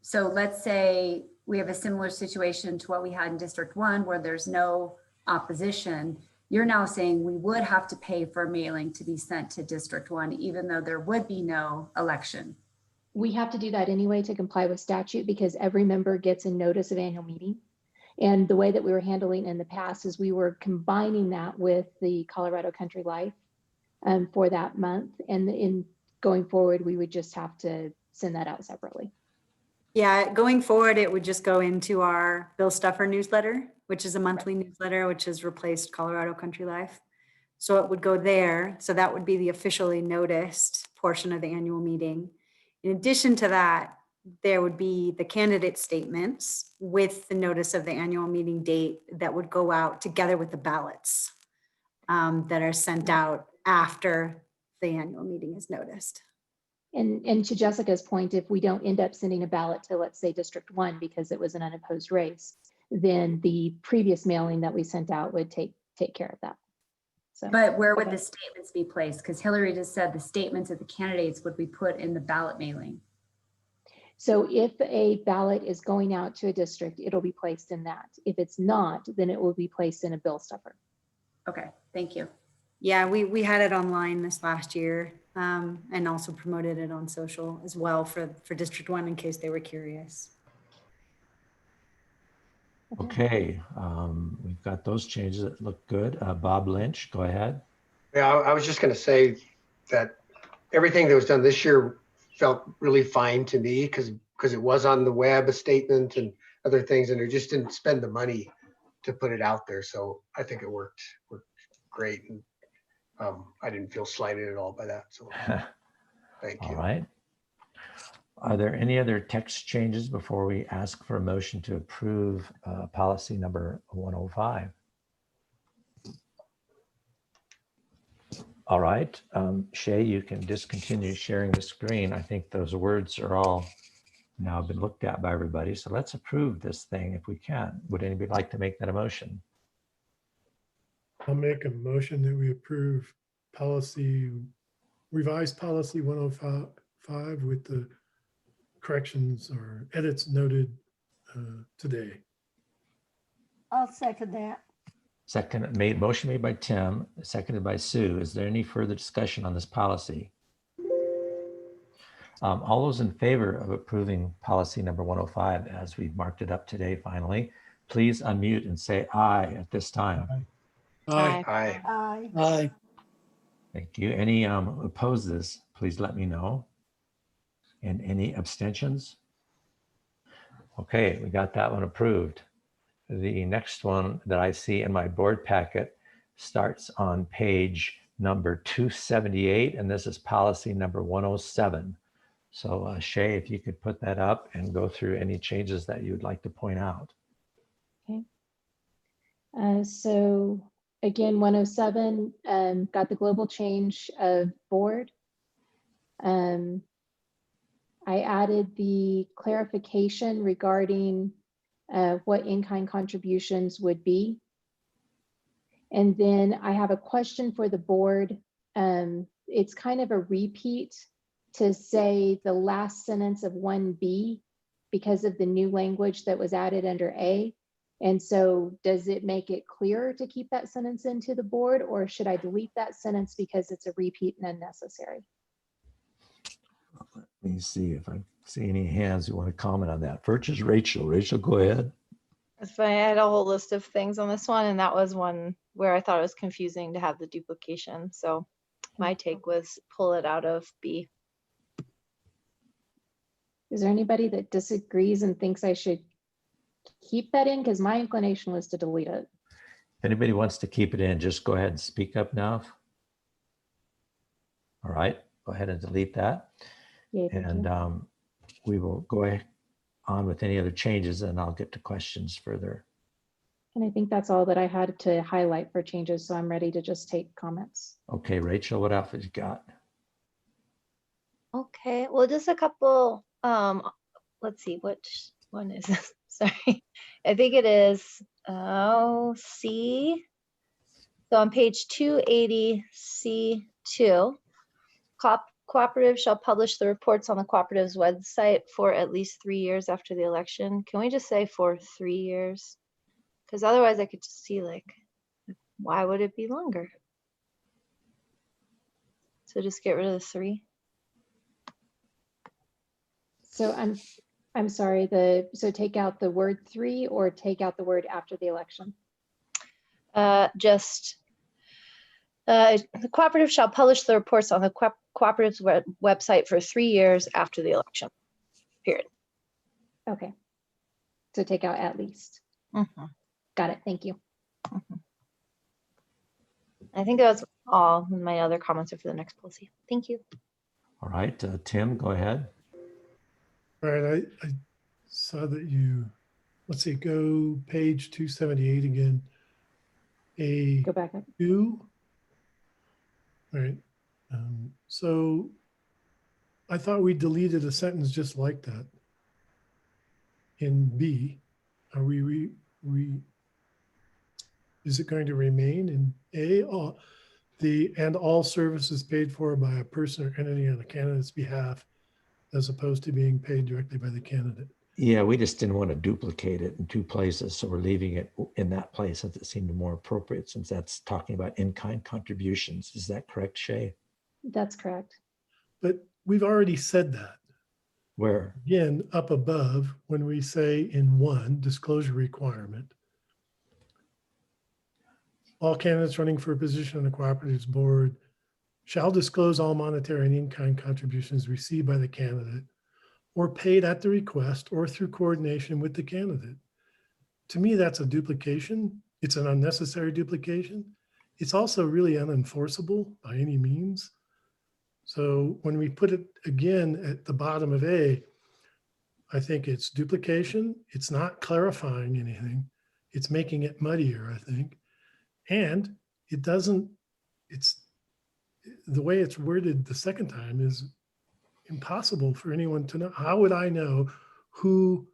so let's say we have a similar situation to what we had in District 1 where there's no opposition. You're now saying we would have to pay for mailing to be sent to District 1, even though there would be no election. We have to do that anyway to comply with statute because every member gets a notice of annual meeting. And the way that we were handling in the past is we were combining that with the Colorado Country Life for that month. And in going forward, we would just have to send that out separately. Yeah, going forward, it would just go into our Bill Stuffer newsletter, which is a monthly newsletter, which has replaced Colorado Country Life. So it would go there. So that would be the officially noticed portion of the annual meeting. In addition to that, there would be the candidate statements with the notice of the annual meeting date that would go out together with the ballots that are sent out after the annual meeting is noticed. And to Jessica's point, if we don't end up sending a ballot to, let's say, District 1 because it was an unopposed race, then the previous mailing that we sent out would take care of that. So, but where would the statements be placed? Because Hillary just said the statements of the candidates would be put in the ballot mailing. So if a ballot is going out to a district, it'll be placed in that. If it's not, then it will be placed in a bill stuffer. Okay, thank you. Yeah, we had it online this last year and also promoted it on social as well for District 1 in case they were curious. Okay, we've got those changes that look good. Bob Lynch, go ahead. Yeah, I was just going to say that everything that was done this year felt really fine to me because it was on the web, a statement and other things, and they just didn't spend the money to put it out there. So I think it worked great, and I didn't feel slighted at all by that. So thank you. All right. Are there any other text changes before we ask for a motion to approve policy number 105? All right, Shay, you can discontinue sharing the screen. I think those words are all now been looked at by everybody. So let's approve this thing if we can. Would anybody like to make that a motion? I'll make a motion that we approve revised policy 105 with the corrections or edits noted today. I'll second that. Motion made by Tim, seconded by Sue. Is there any further discussion on this policy? All those in favor of approving policy number 105 as we've marked it up today finally, please unmute and say aye at this time. Aye. Aye. Aye. Aye. Thank you. Any opposes, please let me know. And any abstentions? Okay, we got that one approved. The next one that I see in my board packet starts on page number 278, and this is policy number 107. So Shay, if you could put that up and go through any changes that you would like to point out. Okay. So again, 107 got the global change of board. I added the clarification regarding what in-kind contributions would be. And then I have a question for the board. It's kind of a repeat to say the last sentence of 1B because of the new language that was added under A. And so does it make it clearer to keep that sentence into the board, or should I delete that sentence because it's a repeat and unnecessary? Let me see if I see any hands who want to comment on that. First is Rachel. Rachel, go ahead. It's funny, I had a whole list of things on this one, and that was one where I thought it was confusing to have the duplication. So my take was pull it out of B. Is there anybody that disagrees and thinks I should keep that in? Because my inclination was to delete it. If anybody wants to keep it in, just go ahead and speak up now. All right, go ahead and delete that. Yay, thank And you. we will go on with any other changes and I'll get to questions further. And I think that's all that I had to highlight for changes. So I'm ready to just take comments. Okay, Rachel, what else have you got? Okay, well, just a couple, let's see, which one is this? Sorry, I think it is C. So on page 280, C2, cooperative shall publish the reports on the cooperative's website for at least 3 years after the election. Can we just say for 3 years? Because otherwise I could just see like, why would it be longer? So just get rid of the 3. So I'm sorry, so take out the word 3 or take out the word after the election? The cooperative shall publish the reports on the cooperative's website for 3 years after the election, period. Okay. So take out at least. Mm-hmm. Got it. Thank you. Mm-hmm. I think that's all. My other comments are for the next policy. Thank you. All right, Tim, go ahead. All right, I saw that you, let's see, go page 278 again. Go back up. 2. All right. So I thought we deleted a sentence just like that in B. Are we is it going to remain in A? And all services paid for by a person or entity on a candidate's behalf, as opposed to being paid directly by the candidate. Yeah, we just didn't want to duplicate it in 2 places. So we're leaving it in that place since it seemed more appropriate, since that's talking about in-kind contributions. Is that correct, Shay? That's correct. But we've already said that. Where? Again, up above, when we say in 1, disclosure requirement, all candidates running for a position on the cooperative's board shall disclose all monetary and in-kind contributions received by the candidate or paid at the request or through coordination with the candidate. To me, that's a duplication. It's an unnecessary duplication. It's also really unenforceable by any means. So when we put it again at the bottom of A, I think it's duplication. It's not clarifying anything. It's making it muddier, I think. And it doesn't, the way it's worded the second time is impossible for anyone to know. How would I know who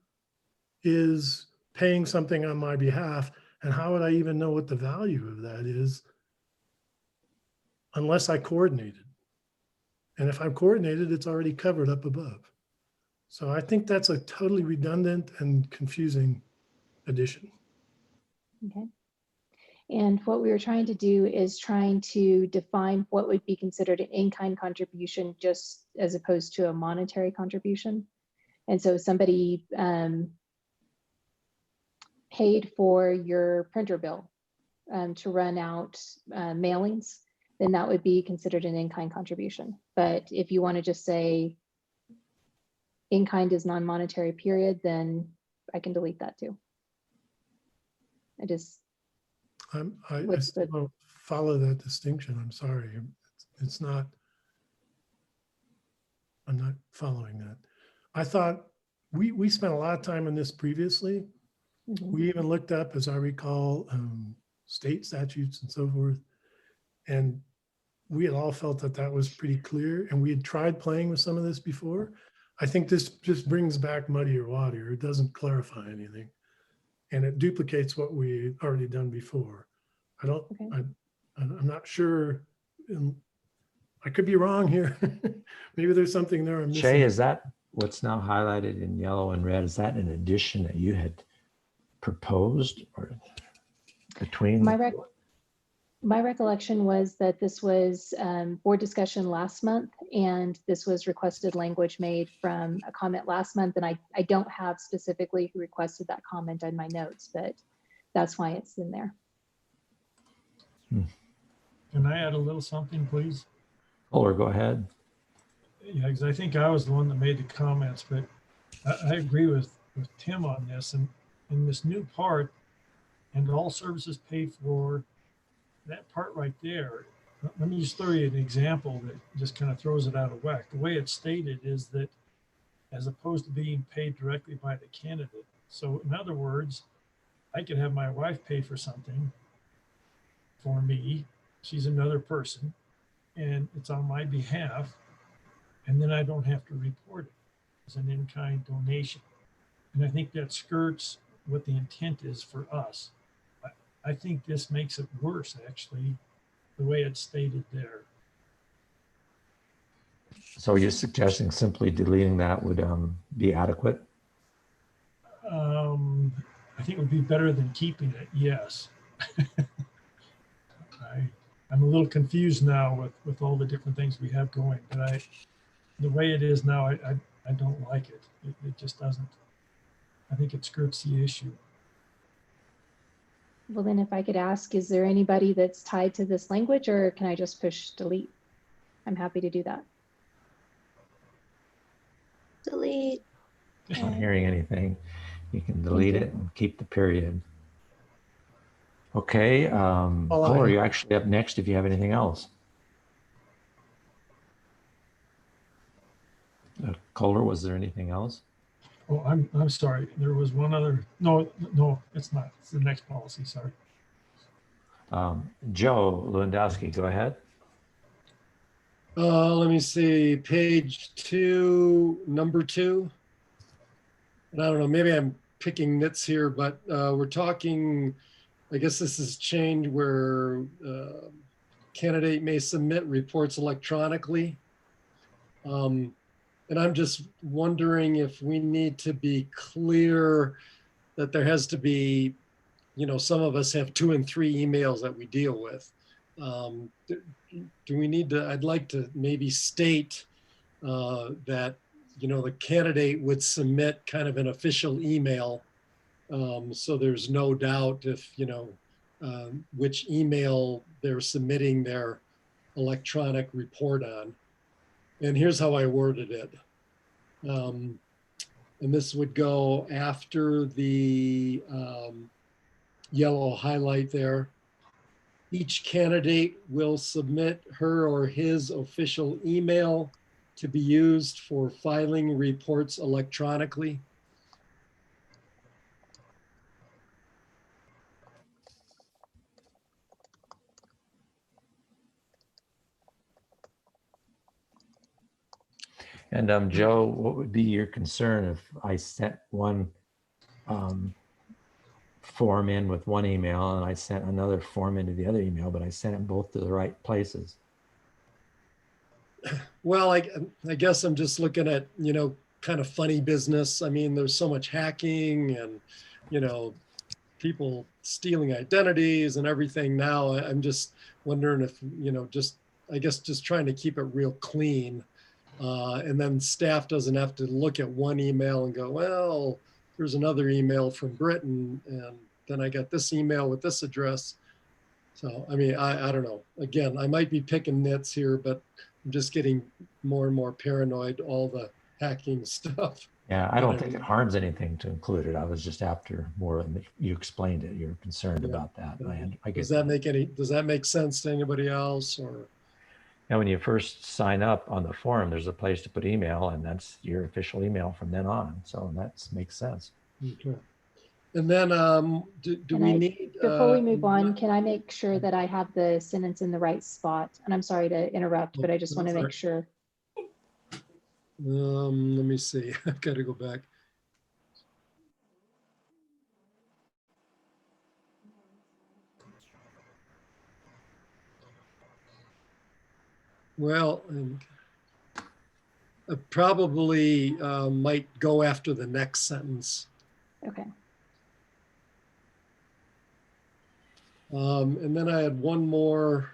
is paying something on my behalf? And how would I even know what the value of that is unless I coordinated? And if I'm coordinated, it's already covered up above. So I think that's a totally redundant and confusing addition. Okay. And what we were trying to do is trying to define what would be considered an in-kind contribution, just as opposed to a monetary contribution. And so somebody paid for your printer bill to run out mailings, then that would be considered an in-kind contribution. But if you want to just say in-kind is non-monetary period, then I can delete that too. I still don't follow that distinction. I'm sorry. It's not, I'm not following that. I thought we spent a lot of time on this previously. Mm-hmm. We even looked up, as I recall, state statutes and so forth. And we had all felt that that was pretty clear. And we had tried playing with some of this before. I think this just brings back muddier water. It doesn't clarify anything. And it duplicates what we already done before. I'm not sure. I could be wrong here. Maybe there's something there I'm missing. Shay, is that what's now highlighted in yellow and red? Is that an addition that you had proposed or between? My recollection was that this was board discussion last month, and this was requested language made from a comment last month. And I don't have specifically who requested that comment on my notes, but that's why it's in there. Can I add a little something, please? Or go ahead. Yeah, because I think I was the one that made the comments, but I agree with Tim on this. And in this new part, and all services paid for, that part right there, let me just throw you an example that just kind of throws it out of whack. The way it's stated is that as opposed to being paid directly by the candidate. So in other words, I could have my wife pay for something for me. She's another person and it's on my behalf. And then I don't have to report it as an in-kind donation. And I think that skirts what the intent is for us. I think this makes it worse, actually, the way it's stated there. So you're suggesting simply deleting that would be adequate? I think it would be better than keeping it, yes. I'm a little confused now with all the different things we have going, but the way it is now, I don't like it. It just doesn't. I think it skirts the issue. Well, then if I could ask, is there anybody that's tied to this language, or can I just push delete? I'm happy to do that. Delete. Not hearing anything. You can delete it and keep the period. Okay, Cole, you're actually up next if you have anything else. Kohler, was there anything else? Oh, I'm sorry. There was one other. No, it's not. It's the next policy. Sorry. Joe Lewandowski, go ahead. Let me see, page 2, number 2. And I don't know, maybe I'm picking nits here, but we're talking, I guess this is change where candidate may submit reports electronically. And I'm just wondering if we need to be clear that there has to be, some of us have 2 and 3 emails that we deal with. Do we need to, I'd like to maybe state that, the candidate would submit kind of an official email. So there's no doubt if, which email they're submitting their electronic report on. And here's how I worded it. And this would go after the yellow highlight there. Each candidate will submit her or his official email to be used for filing reports electronically. And Joe, what would be your concern if I sent one form in with one email and I sent another form into the other email, but I sent them both to the right places? Well, I guess I'm just looking at, kind of funny business. I mean, there's so much hacking and, people stealing identities and everything now. I'm just wondering if, just trying to keep it real clean. And then staff doesn't have to look at one email and go, well, there's another email from Britain, and then I got this email with this address. So, I mean, I don't know. Again, I might be picking nits here, but I'm just getting more and more paranoid, all the hacking stuff. Yeah, I don't think it harms anything to include it. I was just after more, and you explained it. You're concerned about that. I guess. Does that make sense to anybody else? Or now, when you first sign up on the form, there's a place to put email, and that's your official email from then on. So that makes sense. okay. And then do we need before we move on, can I make sure that I have the sentence in the right spot? And I'm sorry to interrupt, but I just want to make sure. Let me see. I've got to go back. Well, I probably might go after the next sentence. Okay. And then I had one more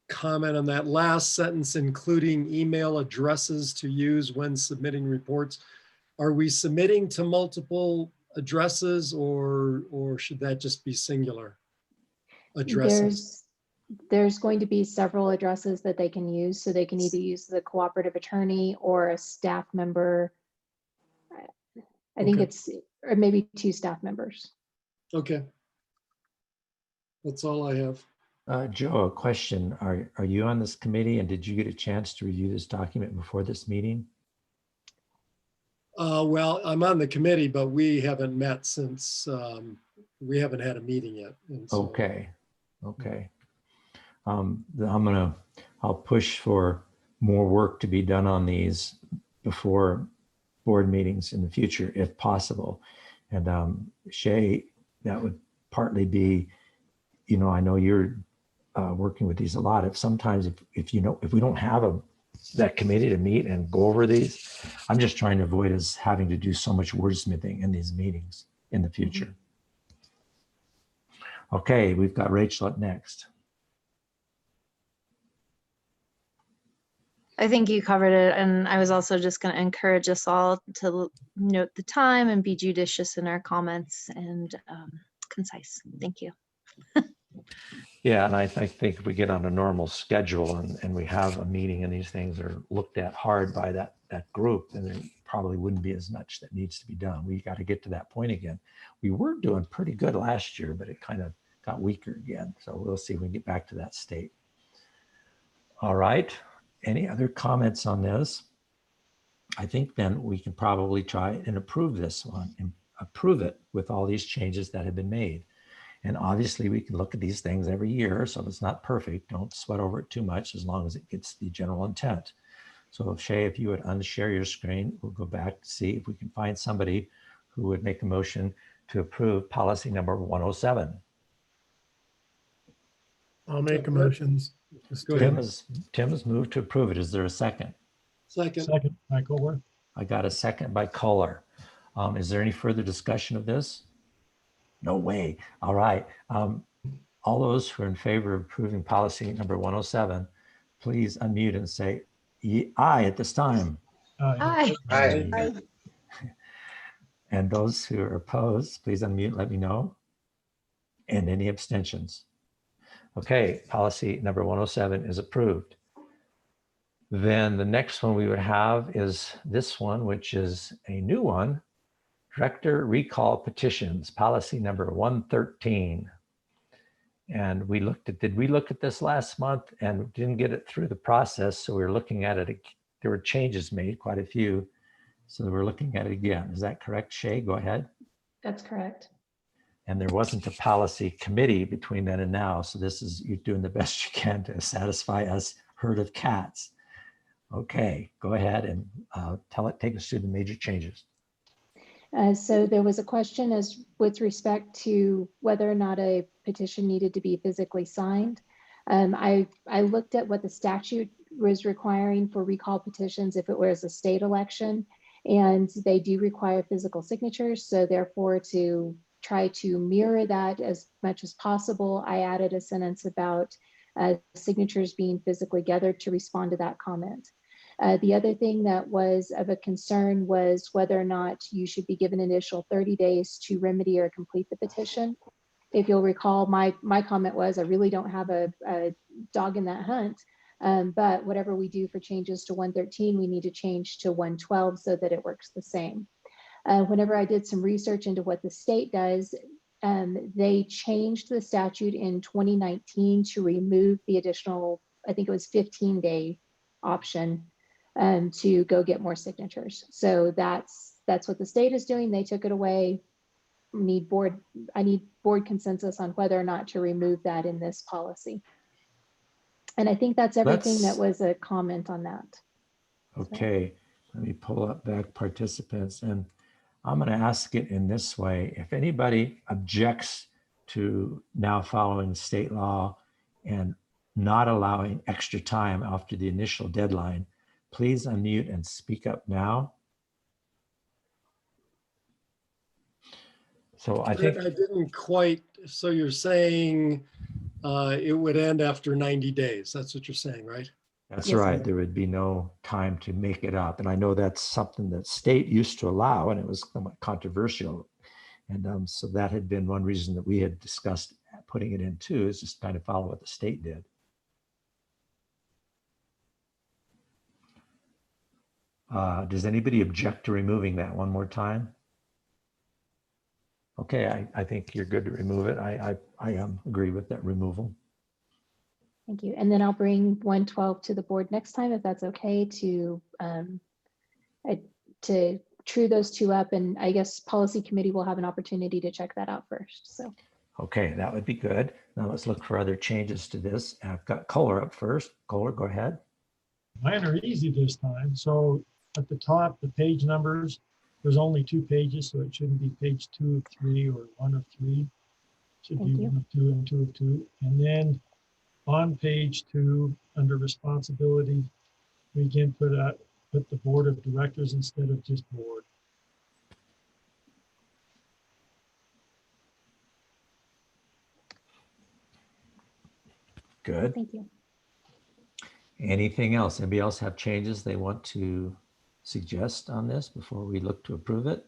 comment on that last sentence, including email addresses to use when submitting reports. Are we submitting to multiple addresses, or should that just be singular addresses? There's going to be several addresses that they can use. So they can either use the cooperative attorney or a staff member. I think it's, or maybe 2 staff members. Okay. That's all I have. Joe, a question. Are you on this committee, and did you get a chance to review this document before this meeting? Well, I'm on the committee, but we haven't met since we haven't had a meeting yet. So, okay. I'll push for more work to be done on these before board meetings in the future, if possible. And Shay, that would partly be, I know you're working with these a lot. If we don't have that committee to meet and go over these, I'm just trying to avoid us having to do so much wordsmithing in these meetings in the future. Okay, we've got Rachel up next. I think you covered it, and I was also just going to encourage us all to note the time and be judicious in our comments and concise. Thank you. Yeah, and I think if we get on a normal schedule and we have a meeting and these things are looked at hard by that group, then there probably wouldn't be as much that needs to be done. We got to get to that point again. We were doing pretty good last year, but it kind of got weaker again. So we'll see when we get back to that state. All right. Any other comments on this? I think then we can probably try and approve this one and approve it with all these changes that have been made. And obviously we can look at these things every year, so it's not perfect. Don't sweat over it too much as long as it gets the general intent. So Shay, if you would unshare your screen, we'll go back to see if we can find somebody who would make a motion to approve policy number 107. I'll make a motion. Tim has moved to approve it. Is there a second? Second, Michael Worth. I got a second by Kohler. Is there any further discussion of this? No way. All right. All those who are in favor of approving policy number 107, please unmute and say aye at this time. Aye. Aye. And those who are opposed, please unmute, let me know. And any abstentions? Okay, policy number 107 is approved. Then the next one we would have is this one, which is a new one. Director recall petitions, policy number 113. And did we look at this last month and didn't get it through the process? So we were looking at it. There were changes made, quite a few. So we're looking at it again. Is that correct, Shay? Go ahead. That's correct. And there wasn't a policy committee between then and now. So this is, you're doing the best you can to satisfy us herd of cats. Okay, go ahead and take us through the major changes. So there was a question as with respect to whether or not a petition needed to be physically signed. I looked at what the statute was requiring for recall petitions if it was a state election, and they do require physical signatures. So therefore, to try to mirror that as much as possible, I added a sentence about signatures being physically gathered to respond to that comment. The other thing that was of a concern was whether or not you should be given an initial 30 days to remedy or complete the petition. If you'll recall, my comment was, I really don't have a dog in that hunt, but whatever we do for changes to 113, we need to change to 112 so that it works the same. Whenever I did some research into what the state does, they changed the statute in 2019 to remove the additional, I think it was 15-day option to go get more signatures. So that's what the state is doing. They took it away. I need board consensus on whether or not to remove that in this policy. And I think that's everything that was a comment on that. Okay, let me pull up back participants, and I'm going to ask it in this way. If anybody objects to now following state law and not allowing extra time after the initial deadline, please unmute and speak up now. So I think I didn't quite, so you're saying it would end after 90 days. That's what you're saying, right? that's right. There would be no time to make it up. And I know that's something that state used to allow, and it was somewhat controversial. And so that had been one reason that we had discussed putting it in too, is just kind of follow what the state did. Does anybody object to removing that one more time? Okay, I think you're good to remove it. I agree with that removal. Thank you. And then I'll bring 112 to the board next time, if that's okay, to true those two up. And I guess policy committee will have an opportunity to check that out first. So. Okay, that would be good. Now let's look for other changes to this. I've got Kohler up first. Kohler, go ahead. Mine are easy this time. So at the top, the page numbers, there's only 2 pages, so it shouldn't be page 2 of 3 or 1 of 3. It should be 1 of 2 and 2 of 2. And then on page 2, under responsibility, we can put the board of directors instead of just board. Good. Thank you. Anything else? Anybody else have changes they want to suggest on this before we look to approve it?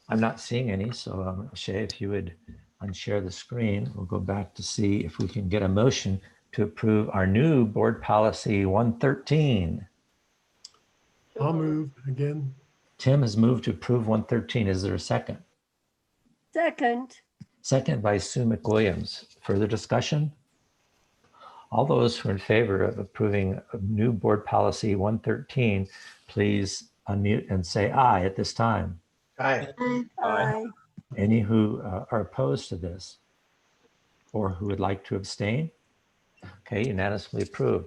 I'm not seeing any, so Shay, if you would unshare the screen, we'll go back to see if we can get a motion to approve our new board policy 113. I'll move again. Tim has moved to approve 113. Is there a second? Second. Second by Sue McWilliams. Further discussion? All those who are in favor of approving a new board policy 113, please unmute and say aye at this time. Aye. Aye. Any who are opposed to this or who would like to abstain? Okay, unanimously approved.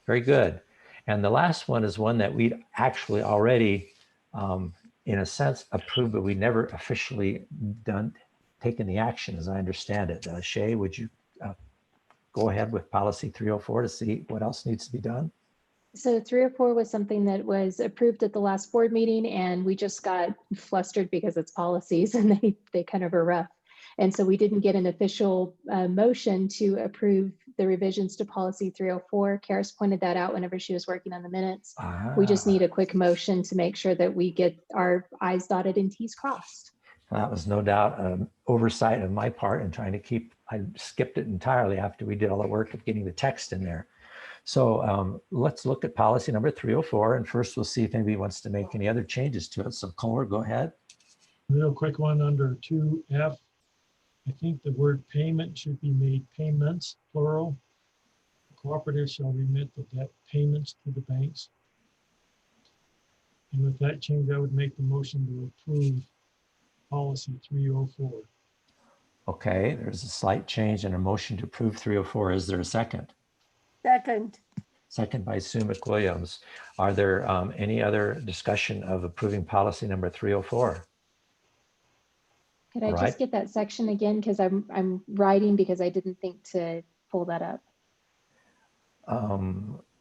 Very good. And the last one is one that we'd actually already, in a sense, approved, but we never officially taken the action, as I understand it. Shay, would you go ahead with policy 304 to see what else needs to be done? So 304 was something that was approved at the last board meeting, and we just got flustered because it's policies and they kind of are rough. And so we didn't get an official motion to approve the revisions to policy 304. Karis pointed that out whenever she was working on the minutes. We just need a quick motion to make sure that we get our I's dotted and T's crossed. That was no doubt an oversight of my part in trying to I skipped it entirely after we did all the work of getting the text in there. So let's look at policy number 304. And first we'll see if anybody wants to make any other changes to it. So Kohler, go ahead. Real quick one under 2F. I think the word payment should be made payments, plural. The cooperative shall remit the debt payments to the banks. And with that change, I would make the motion to approve policy 304. Okay, there's a slight change and a motion to approve 304. Is there a second? Second. second by Sue McWilliams. Are there any other discussion of approving policy number 304? Could I All right. just get that section again? Because I'm writing because I didn't think to pull that up.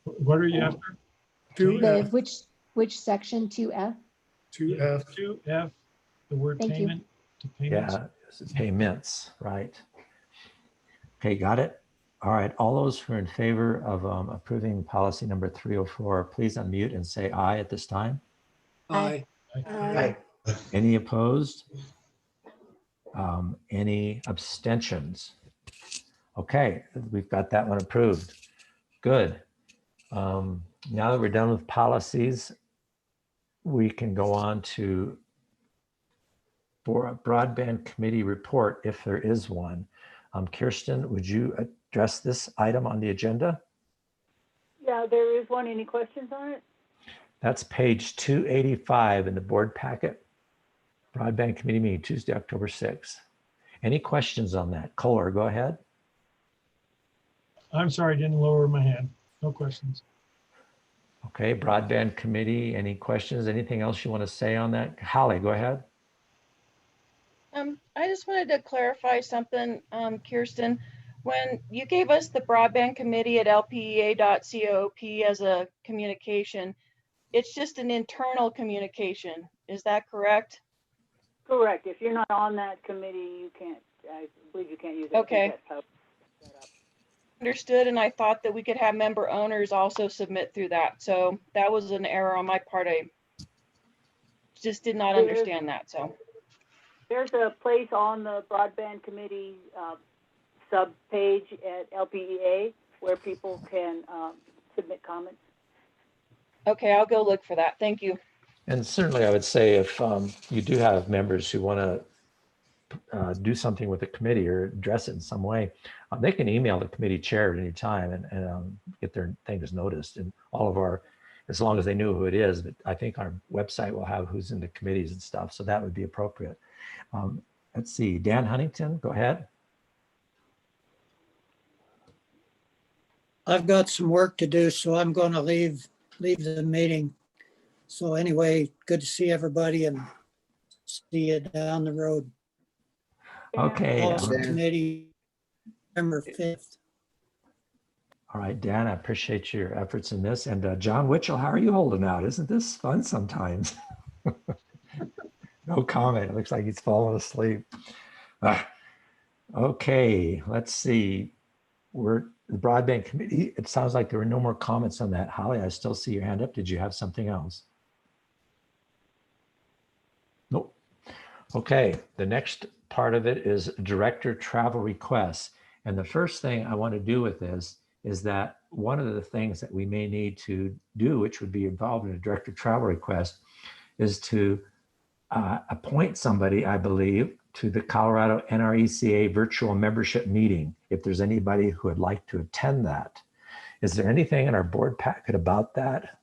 What are you after? The, which section? 2F? 2F. 2F, the word Thank you. payment to payments. Yeah, this is payments, right? Okay, got it. All right, all those who are in favor of approving policy number 304, please unmute and say aye at this time. Aye. Aye. Any opposed? Any abstentions? Okay, we've got that one approved. Good. Now that we're done with policies, we can go on to for a broadband committee report, if there is one. Kirsten, would you address this item on the agenda? Yeah, there is one. Any questions on it? That's page 285 in the board packet. Broadband committee meeting Tuesday, October 6th. Any questions on that? Kohler, go ahead. I'm sorry, I didn't lower my hand. No questions. Okay, broadband committee, any questions? Anything else you want to say on that? Holly, go ahead. I just wanted to clarify something, Kirsten. When you gave us the broadband committee at LPEA.coop as a communication, it's just an internal communication. Is that correct? Correct. If you're not on that committee, you can't, I believe you can't use it. Okay. Understood, and I thought that we could have member owners also submit through that. So that was an error on my part. I just did not understand that, so. There's a place on the broadband committee sub-page at LPEA where people can submit comments. Okay, I'll go look for that. Thank you. And certainly I would say if you do have members who want to do something with the committee or address it in some way, they can email the committee chair at any time and get their things noticed. And all of our, as long as they knew who it is, but I think our website will have who's in the committees and stuff. So that would be appropriate. Let's see, Dan Huntington, go ahead. I've got some work to do, so I'm going to leave the meeting. So anyway, good to see everybody and see you down the road. Okay. Policy committee, November 5th. All right, Dan, I appreciate your efforts in this. And John Witchell, how are you holding out? Isn't this fun sometimes? No comment. It looks like he's fallen asleep. Okay, let's see. We're the broadband committee. It sounds like there were no more comments on that. Holly, I still see your hand up. Did you have something else? Nope. Okay, the next part of it is director travel requests. And the first thing I want to do with this is that one of the things that we may need to do, which would be involved in a director travel request, is to appoint somebody, I believe, to the Colorado NRECA virtual membership meeting, if there's anybody who would like to attend that. Is there anything in our board packet about that?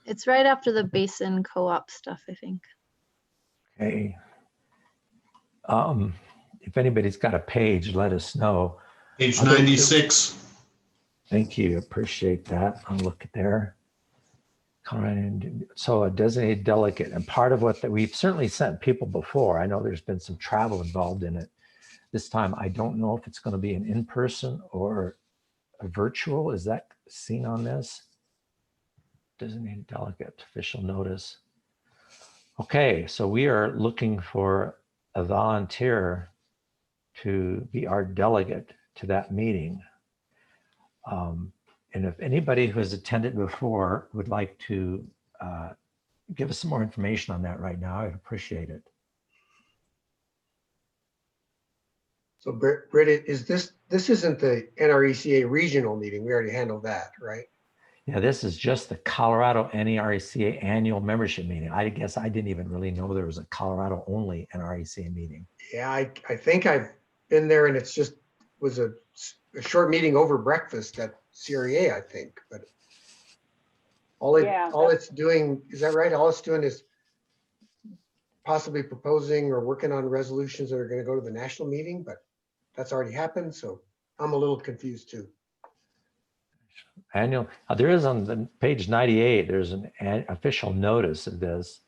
It's right after the Basin Co-op stuff, I think. Okay. If anybody's got a page, let us know. Page 96. Thank you, appreciate that. I'll look at there. So a designated delegate, and part of what that we've certainly sent people before. I know there's been some travel involved in it. This time, I don't know if it's going to be an in-person or a virtual. Is that seen on this? Designated delegate, official notice. Okay, so we are looking for a volunteer to be our delegate to that meeting. And if anybody who has attended before would like to give us some more information on that right now, I'd appreciate it. So Britt, is this isn't the NRECA regional meeting? We already handled that, right? Yeah, this is just the Colorado NRECA annual membership meeting. I guess I didn't even really know there was a Colorado only NRECA meeting. Yeah, I think I've been there, and it's just was a short meeting over breakfast at CREA, I think. But all it's doing, is that right? All it's doing is possibly proposing or working on resolutions that are going to go to the national meeting, but that's already happened. So I'm a little confused too. Annual, there is on the page 98, there's an official notice of this.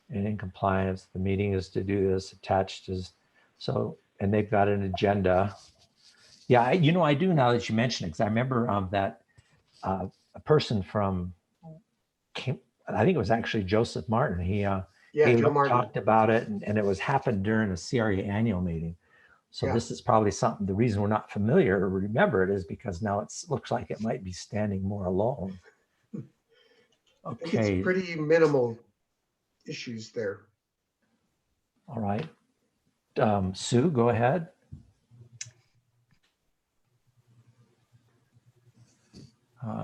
And in compliance, the meeting is to do this, attached is, so, and they've got an agenda. Yeah, I do now that you mention it, because I remember that a person from, I think it was actually Joseph Martin, he Joe Martin. talked about it, and it was happened during a CRA annual meeting. So Yeah. this is probably something, the reason we're not familiar or remember it is because now it looks like it might be standing more alone. I think Okay, it's pretty minimal issues there. all right. Sue, go ahead.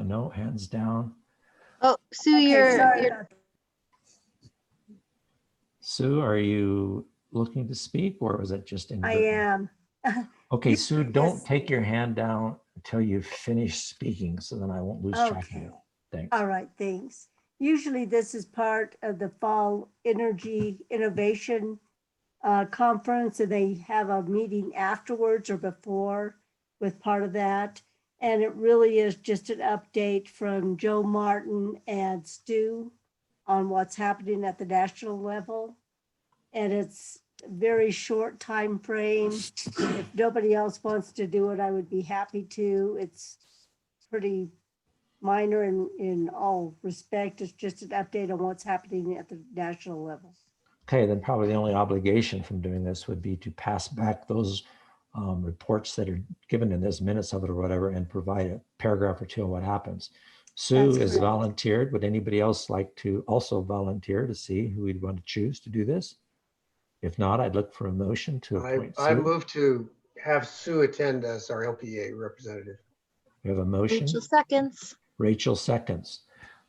No, hands down. Oh, Sue, Okay, sorry you're about that. Sue, are you looking to speak or was it just in? I am. Okay, Sue, don't Yes. take your hand down until you finish speaking, so then I won't lose track of Okay. you. Thanks. All right, thanks. Usually this is part of the Fall Energy Innovation Conference, and they have a meeting afterwards or before with part of that. And it really is just an update from Joe Martin and Stu on what's happening at the national level. And it's a very short time frame. If nobody else wants to do it, I would be happy to. It's pretty minor in all respect. It's just an update on what's happening at the national level. Okay, then probably the only obligation from doing this would be to pass back those reports that are given in this minutes of it or whatever and provide a paragraph or two on what happens. Sue That's is correct. volunteered. Would anybody else like to also volunteer to see who we'd want to choose to do this? If not, I'd look for a motion to appoint I Sue. move to have Sue attend as our LPEA representative. We have a motion. Rachel seconds. Rachel seconds.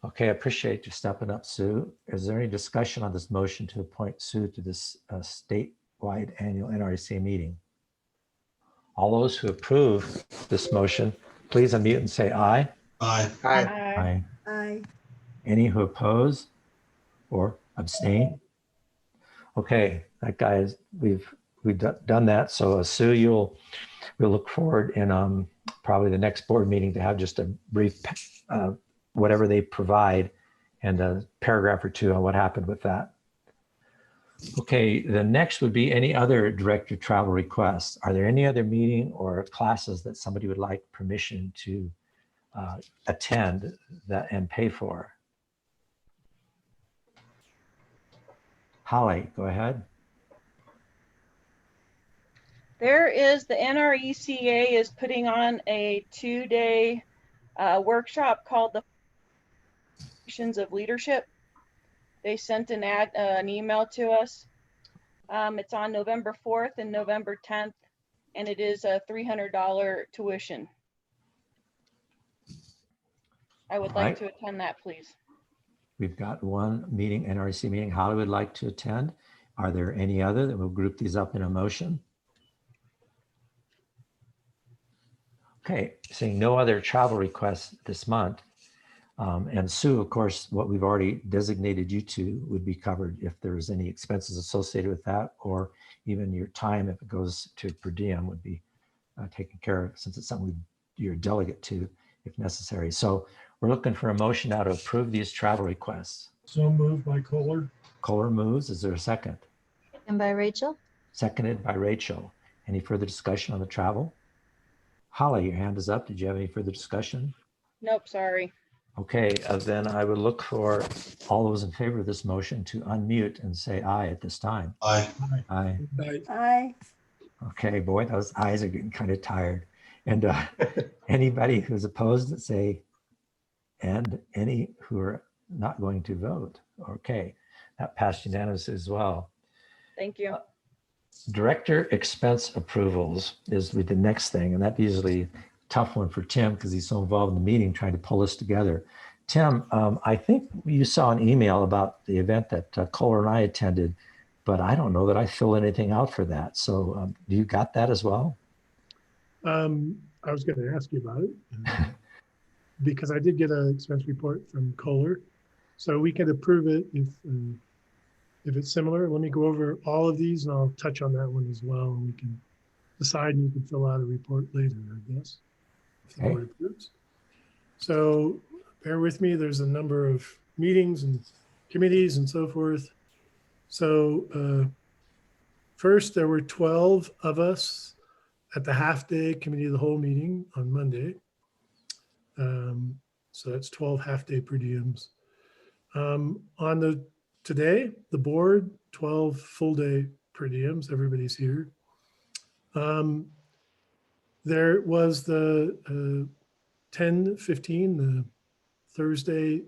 Okay, I appreciate you stepping up, Sue. Is there any discussion on this motion to appoint Sue to this statewide annual NRC meeting? All those who approve this motion, please unmute and say aye. Aye. Hi. Aye. Aye. Any who oppose or abstain? Okay, that guy is, we've done that. So Sue, we'll look forward in probably the next board meeting to have just a brief whatever they provide and a paragraph or two on what happened with that. Okay, the next would be any other director travel requests. Are there any other meeting or classes that somebody would like permission to attend that and pay for? Holly, go ahead. There is, the NRECA is putting on a 2-day workshop called the Petitions of Leadership. They sent an email to us. It's on November 4th and November 10th, and it is a $300 tuition. I would like to attend that, please. We've got one meeting, NRC meeting Holly would like to attend. Are there any other that will group these up in a motion? Okay, seeing no other travel requests this month. And Sue, of course, what we've already designated you to would be covered if there's any expenses associated with that, or even your time, if it goes to per diem, would be taken care of since it's something you're a delegate to if necessary. So we're looking for a motion now to approve these travel requests. So moved by Kohler. Kohler moves. Is there a second? And by Rachel. Seconded by Rachel. Any further discussion on the travel? Holly, your hand is up. Did you have any further discussion? Nope, sorry. Okay, then I would look for all those in favor of this motion to unmute and say aye at this time. Aye. Aye. Aye. Okay, boy, those eyes are getting kind of tired. And anybody who's opposed, say, and any who are not going to vote. Okay, that passed unanimously as well. Thank you. Director expense approvals is the next thing, and that's usually a tough one for Tim because he's so involved in the meeting trying to pull this together. Tim, I think you saw an email about the event that Kohler and I attended, but I don't know that I filled anything out for that. So do you got that as well? I was going to ask you about it because I did get an expense report from Kohler, so we can approve it if it's similar. Let me go over all of these and I'll touch on that one as well. And we can decide and you can fill out a report later, I guess, if the Okay. board approves. So bear with me, there's a number of meetings and committees and so forth. So first, there were 12 of us at the half-day committee of the whole meeting on Monday. So that's 12 half-day per diems. Today, the board, 12 full-day per diems, everybody's here. There was the 10:15, the Thursday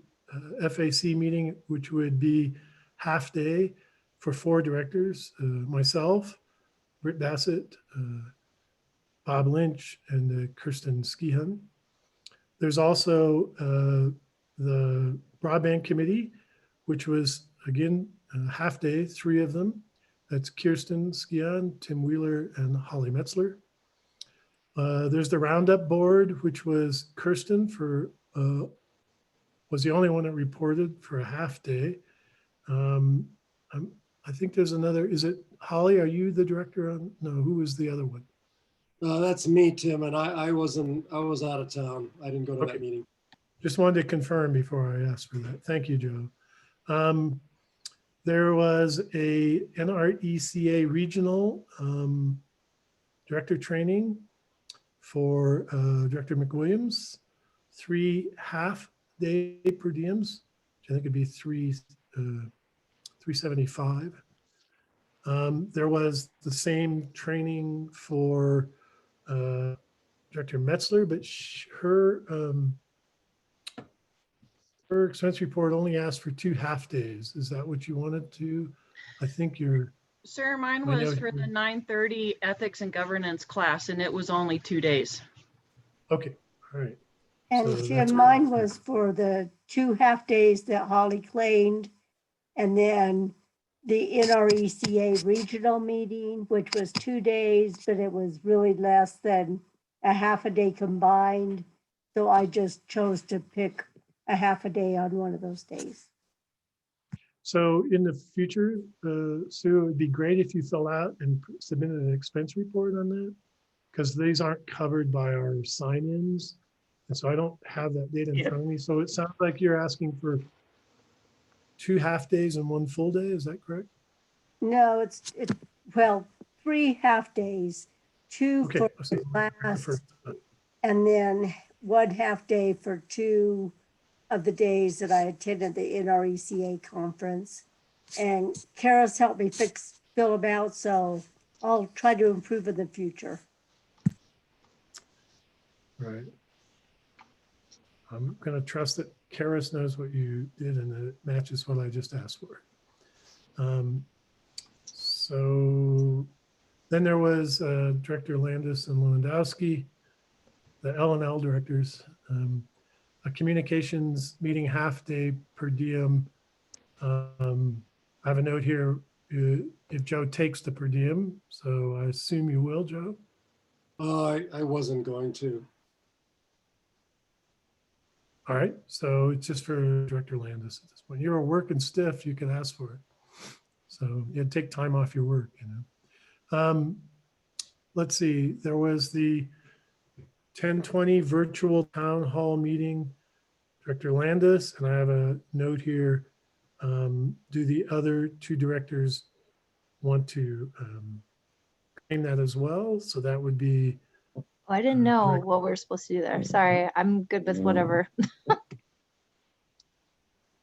FAC meeting, which would be half-day for 4 directors, myself, Britt Bassett, Bob Lynch, and Kirsten Skihan. There's also the Broadband Committee, which was, again, half-day, 3 of them. That's Kirsten Skihan, Tim Wheeler, and Holly Metzler. There's the Roundup Board, which was Kirsten was the only one that reported for a half-day. I think there's another, is it Holly, are you the director on, no, who was the other one? That's me, Tim, and I was out of town. I didn't go to Okay. that meeting. Just wanted to confirm before I asked for that. Thank you, Joe. There was a NRECA regional director training for Director McWilliams, 3 half-day per diems, which I think would be 375. There was the same training for Director Metzler, but her expense report only asked for 2 half-days. Is that what you wanted to? I think you're. Sir, mine I know was for the 9:30 ethics and governance class, and it was only 2 days. Okay, all right. And So Jim, that's- mine was for the 2 half-days that Holly claimed, and then the NRECA regional meeting, which was 2 days, but it was really less than a half a day combined. So I just chose to pick a half a day on one of those days. So in the future, Sue, it would be great if you fill out and submit an expense report on that, because these aren't covered by our sign-ins. And so I don't have that data in front of me. So it sounds like you're asking for 2 half-days and 1 full day. Is that correct? No, well, 3 half-days, 2 Okay. for I'll see. the last, First. and then 1 half-day for 2 of the days that I attended the NRECA conference. And Kara's helped me fill them out, so I'll try to improve in the future. Right. I'm going to trust that Karis knows what you did and that it matches what I just asked for. So then there was Director Landis and Lewandowski, the L&L directors, a communications meeting half-day per diem. I have a note here, if Joe takes the per diem, so I assume you will, Joe? I wasn't going to. All right, so it's just for Director Landis at this point. You were working stiff, you could ask for it. So you'd take time off your work, you know. Let's see, there was the 10:20 virtual town hall meeting, Director Landis, and I have a note here. Do the other 2 directors want to claim that as well? So that would be. Oh, I didn't know Director- what we were supposed to do there. Sorry, I'm good with whatever.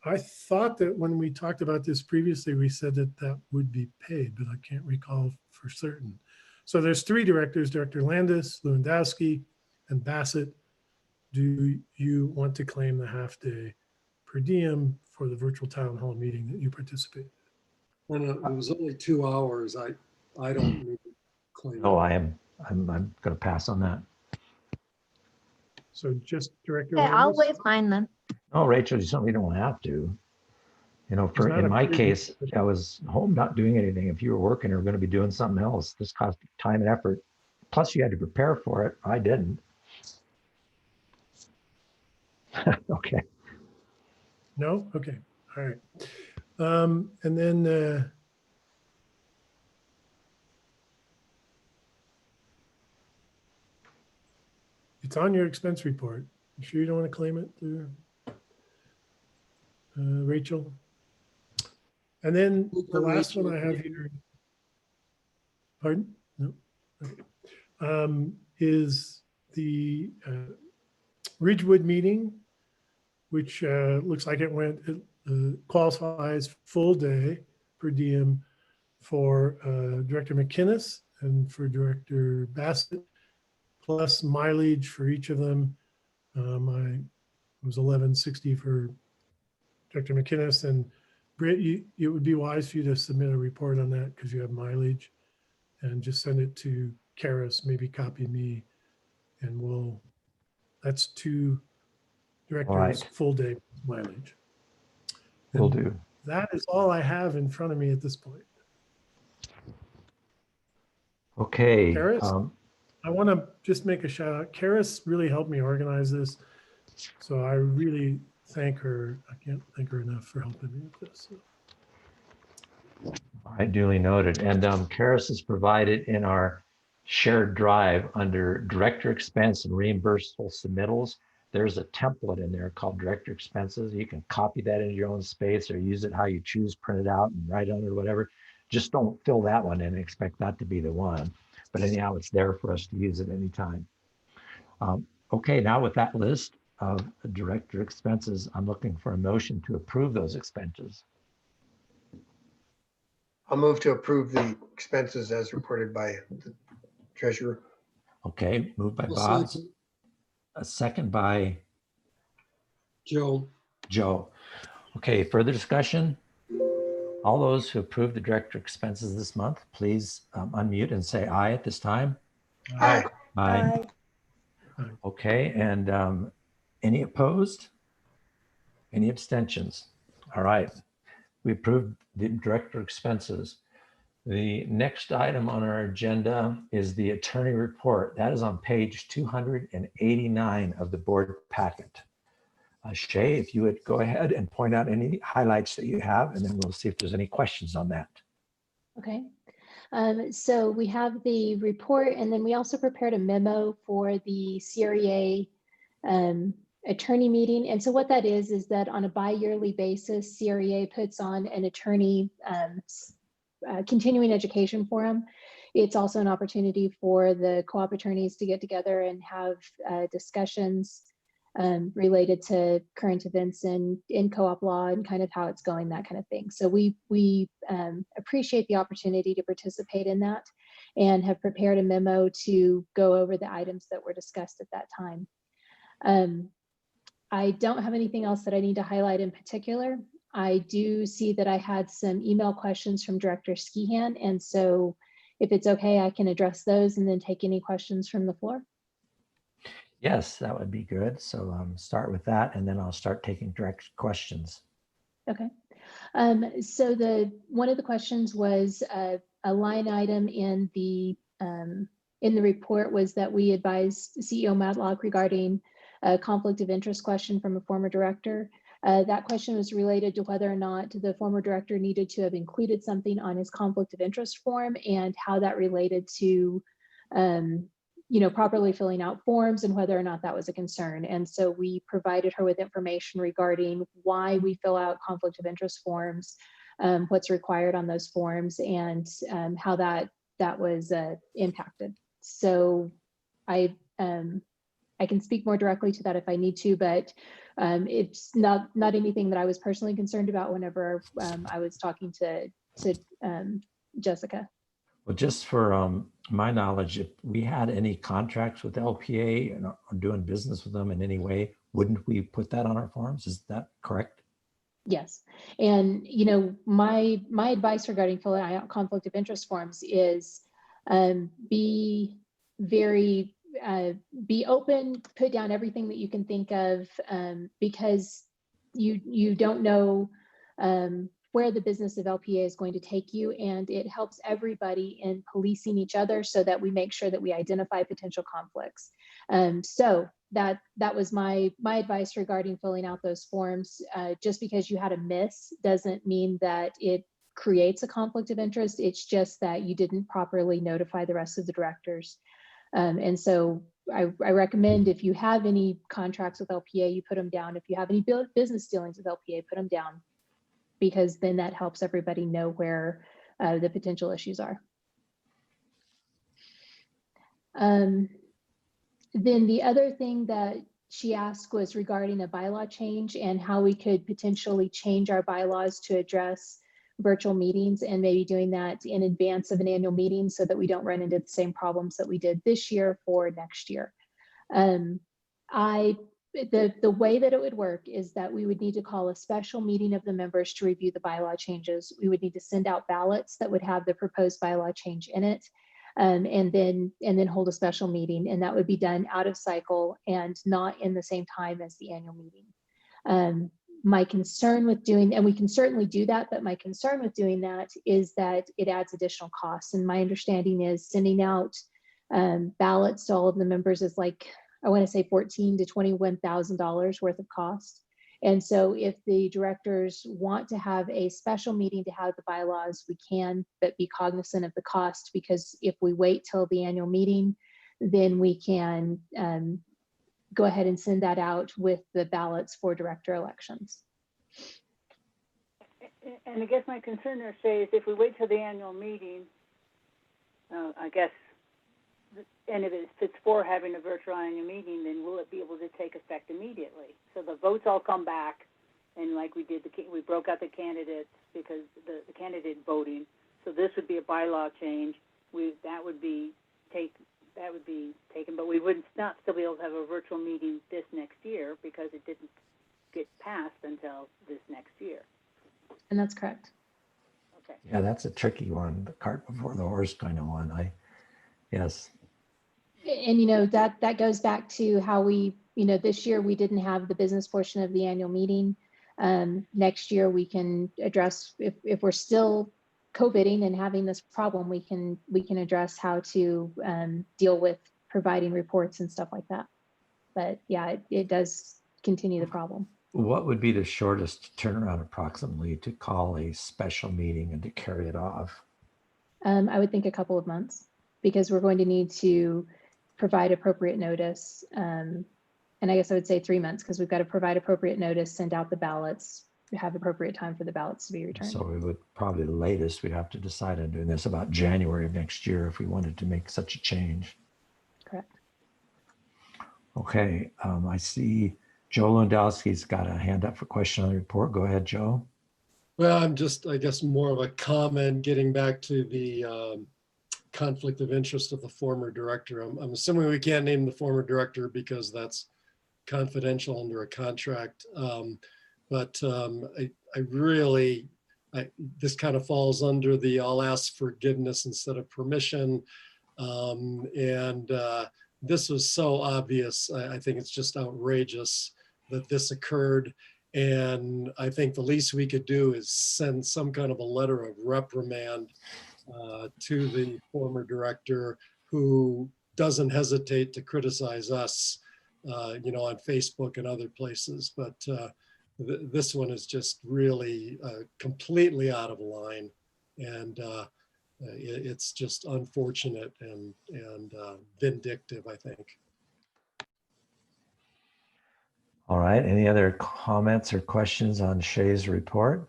I thought that when we talked about this previously, we said that that would be paid, but I can't recall for certain. So there's 3 directors, Director Landis, Lewandowski, and Bassett. Do you want to claim the half-day per diem for the virtual town hall meeting that you participated? When it was only 2 hours, I don't need to claim. No, I'm going to pass on that. So just Director Okay, I'll Landis? waive mine then. Oh, Rachel, you certainly don't have to. You know, It's not in a my pre- case, I was home not doing anything. If you were working or going to be doing something else, this cost time and effort. Plus you had to prepare for it. I didn't. Okay. No? Okay, all right. And then It's on your expense report. You sure you don't want to claim it, Rachel? And then the last one I have here, pardon? No. Okay. Is the Ridgewood meeting, which looks like it qualifies full day per diem for Director McInnes and for Director Bassett, plus mileage for each of them. It was $11.60 for Director McInnes, and Britt, it would be wise for you to submit a report on that because you have mileage, and just send it to Karis, maybe copy me, and that's 2 directors, right. full day mileage. Will And do. that is all I have in front of me at this point. Okay. Karis, I want to just make a shout out. Karis really helped me organize this, so I really thank her. I can't thank her enough for helping me with this. All right, duly noted. And Karis is provided in our shared drive under director expense and reimbursable submittals. There's a template in there called director expenses. You can copy that into your own space or use it how you choose, print it out and write on it or whatever. Just don't fill that one in and expect that to be the one. But anyhow, it's there for us to use at any time. Okay, now with that list of director expenses, I'm looking for a motion to approve those expenses. I'll move to approve the expenses as reported by the treasurer. Okay, moved by I'll Bob, second. a second by Joe. Joe. Okay, further discussion? All those who approve the director expenses this month, please unmute and say aye at this time. Aye. Aye. Okay, and any opposed? Any abstentions? All right, we approved the director expenses. The next item on our agenda is the attorney report. That is on page 289 of the board packet. Shay, if you would go ahead and point out any highlights that you have, and then we'll see if there's any questions on that. Okay. So we have the report, and then we also prepared a memo for the CREA attorney meeting. And so what that is that on a bi-yearly basis, CREA puts on an attorney continuing education forum. It's also an opportunity for the co-op attorneys to get together and have discussions related to current events in co-op law and kind of how it's going, that kind of thing. So we appreciate the opportunity to participate in that and have prepared a memo to go over the items that were discussed at that time. I don't have anything else that I need to highlight in particular. I do see that I had some email questions from Director Skihan, and so if it's okay, I can address those and then take any questions from the floor. Yes, that would be good. So start with that, and then I'll start taking direct questions. Okay. So one of the questions was a line item in the report was that we advised CEO Matlock regarding a conflict of interest question from a former director. That question was related to whether or not the former director needed to have included something on his conflict of interest form and how that related to properly filling out forms and whether or not that was a concern. And so we provided her with information regarding why we fill out conflict of interest forms, what's required on those forms, and how that was impacted. So I can speak more directly to that if I need to, but it's not anything that I was personally concerned about whenever I was talking to Jessica. Well, just for my knowledge, if we had any contracts with LPEA and are doing business with them in any way, wouldn't we put that on our forms? Is that correct? Yes. And, my advice regarding filling out conflict of interest forms is be open, put down everything that you can think of, because you don't know where the business of LPEA is going to take you, and it helps everybody in policing each other so that we make sure that we identify potential conflicts. So that was my advice regarding filling out those forms. Just because you had a miss doesn't mean that it creates a conflict of interest. It's just that you didn't properly notify the rest of the directors. And so I recommend if you have any contracts with LPA, you put them down. If you have any business dealings with LPA, put them down, because then that helps everybody know where the potential issues are. Then the other thing that she asked was regarding a bylaw change and how we could potentially change our bylaws to address virtual meetings, and maybe doing that in advance of an annual meeting so that we don't run into the same problems that we did this year for next year. The way that it would work is that we would need to call a special meeting of the members to review the bylaw changes. We would need to send out ballots that would have the proposed bylaw change in it, and then hold a special meeting, and that would be done out of cycle and not in the same time as the annual meeting. My concern with doing, and we can certainly do that, but my concern with doing that is that it adds additional costs. And my understanding is sending out ballots to all of the members is like, I want to say $14,000 to $21,000 worth of cost. And so if the directors want to have a special meeting to have the bylaws, we can, but be cognizant of the cost, because if we wait till the annual meeting, then we can go ahead and send that out with the ballots for director elections. And I guess my concern there, Shay, is if we wait till the annual meeting, I guess, and if it's for having a virtual annual meeting, then will it be able to take effect immediately? So the votes all come back, and like we did, we broke out the candidates because the candidate voting. So this would be a bylaw change. That would be taken, but we would not still be able to have a virtual meeting this next year because it didn't get passed until this next year. And that's correct. Okay. Yeah, that's a tricky one, the cart before the horse kind of one. Yes. And, that goes back to how we, this year we didn't have the business portion of the annual meeting. Next year we can address, if we're still COVIDing and having this problem, we can address how to deal with providing reports and stuff like that. But yeah, it does continue the problem. What would be the shortest turnaround approximately to call a special meeting and to carry it off? I would think a couple of months, because we're going to need to provide appropriate notice. And I guess I would say 3 months, because we've got to provide appropriate notice, send out the ballots, have appropriate time for the ballots to be returned. So we would probably, the latest, we'd have to decide on doing this about January of next year if we wanted to make such a change. Correct. Okay, I see Joe Lewandowski's got a hand up for question on the report. Go ahead, Joe. Well, I'm just, I guess, more of a comment getting back to the conflict of interest of the former director. I'm assuming we can't name the former director because that's confidential under a contract. But I really, this kind of falls under the I'll ask forgiveness instead of permission. This was so obvious. I think it's just outrageous that this occurred. And I think the least we could do is send some kind of a letter of reprimand to the former director, who doesn't hesitate to criticize us, on Facebook and other places. But this one is just really completely out of line, and it's just unfortunate and vindictive, I think. All right, any other comments or questions on Shay's report?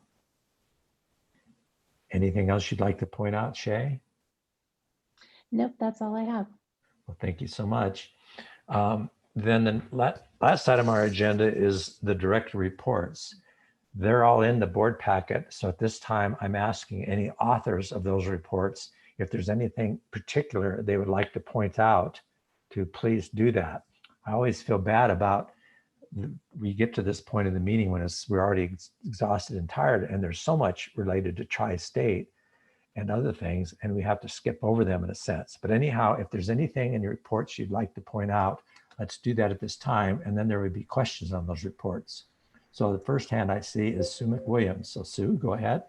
Anything else you'd like to point out, Shay? Nope, that's all I have. Well, thank you so much. Then the last item on our agenda is the director reports. They're all in the board packet. So at this time, I'm asking any authors of those reports, if there's anything particular they would like to point out, to please do that. I always feel bad about, we get to this point in the meeting when we're already exhausted and tired, and there's so much related to tri-state and other things, and we have to skip over them in a sense. But anyhow, if there's anything in your reports you'd like to point out, let's do that at this time, and then there would be questions on those reports. So the first hand I see is Sue McWilliams. So Sue, go ahead.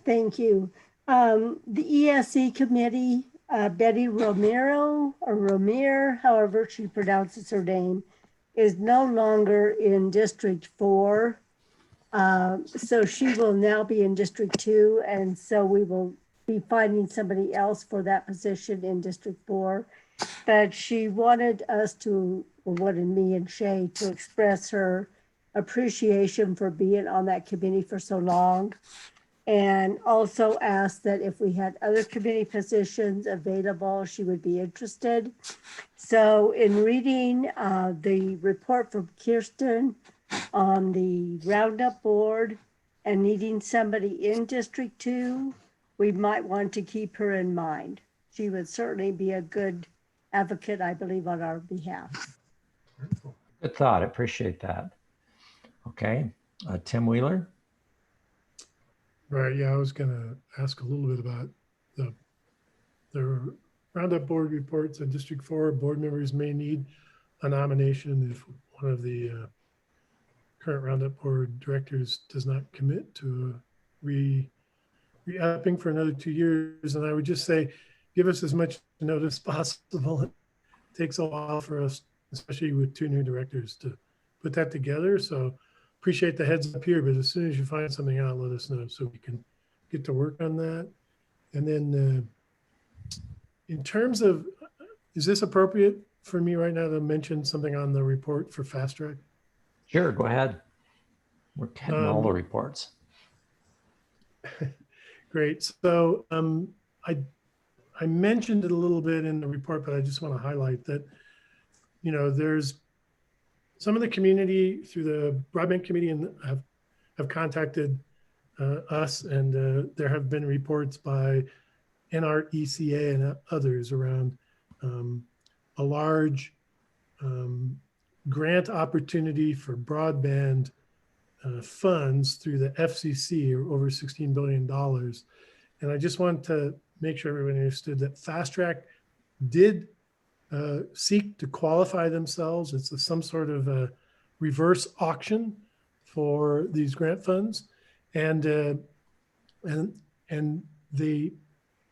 Thank you. The ESE committee, Betty Romero, or Romir, however she pronounces her name, is no longer in District 4. So she will now be in District 2, and so we will be finding somebody else for that position in District 4. but she wanted us to, or wanted me and Shay to express her appreciation for being on that committee for so long. And also asked that if we had other committee positions available, she would be interested. So in reading the report from Kirsten on the Roundup Board and needing somebody in District 2, we might want to keep her in mind. She would certainly be a good advocate, I believe, on our behalf. Good thought. I appreciate that. Okay. Tim Wheeler? Right, yeah, I was gonna ask a little bit about the Roundup Board reports in District 4. Board members may need a nomination if one of the current Roundup Board directors does not commit to re-upping for another 2 years. And I would just say, give us as much notice as possible. It takes a while for us, especially with 2 new directors, to put that together. So appreciate the heads up here, but as soon as you find something out, let us know so we can get to work on that. And then in terms of, is this appropriate for me right now to mention something on the report for Fast Track? Sure, go ahead. We're getting all the reports. Great. So I mentioned it a little bit in the report, but I just want to highlight that, you know, there's some of the community through the Broadband Committee and have contacted us, and there have been reports by NRECA and others around a large grant opportunity for broadband funds through the FCC, or over $16 billion. And I just want to make sure everybody understood that Fast Track did seek to qualify themselves. It's some sort of a reverse auction for these grant funds, and they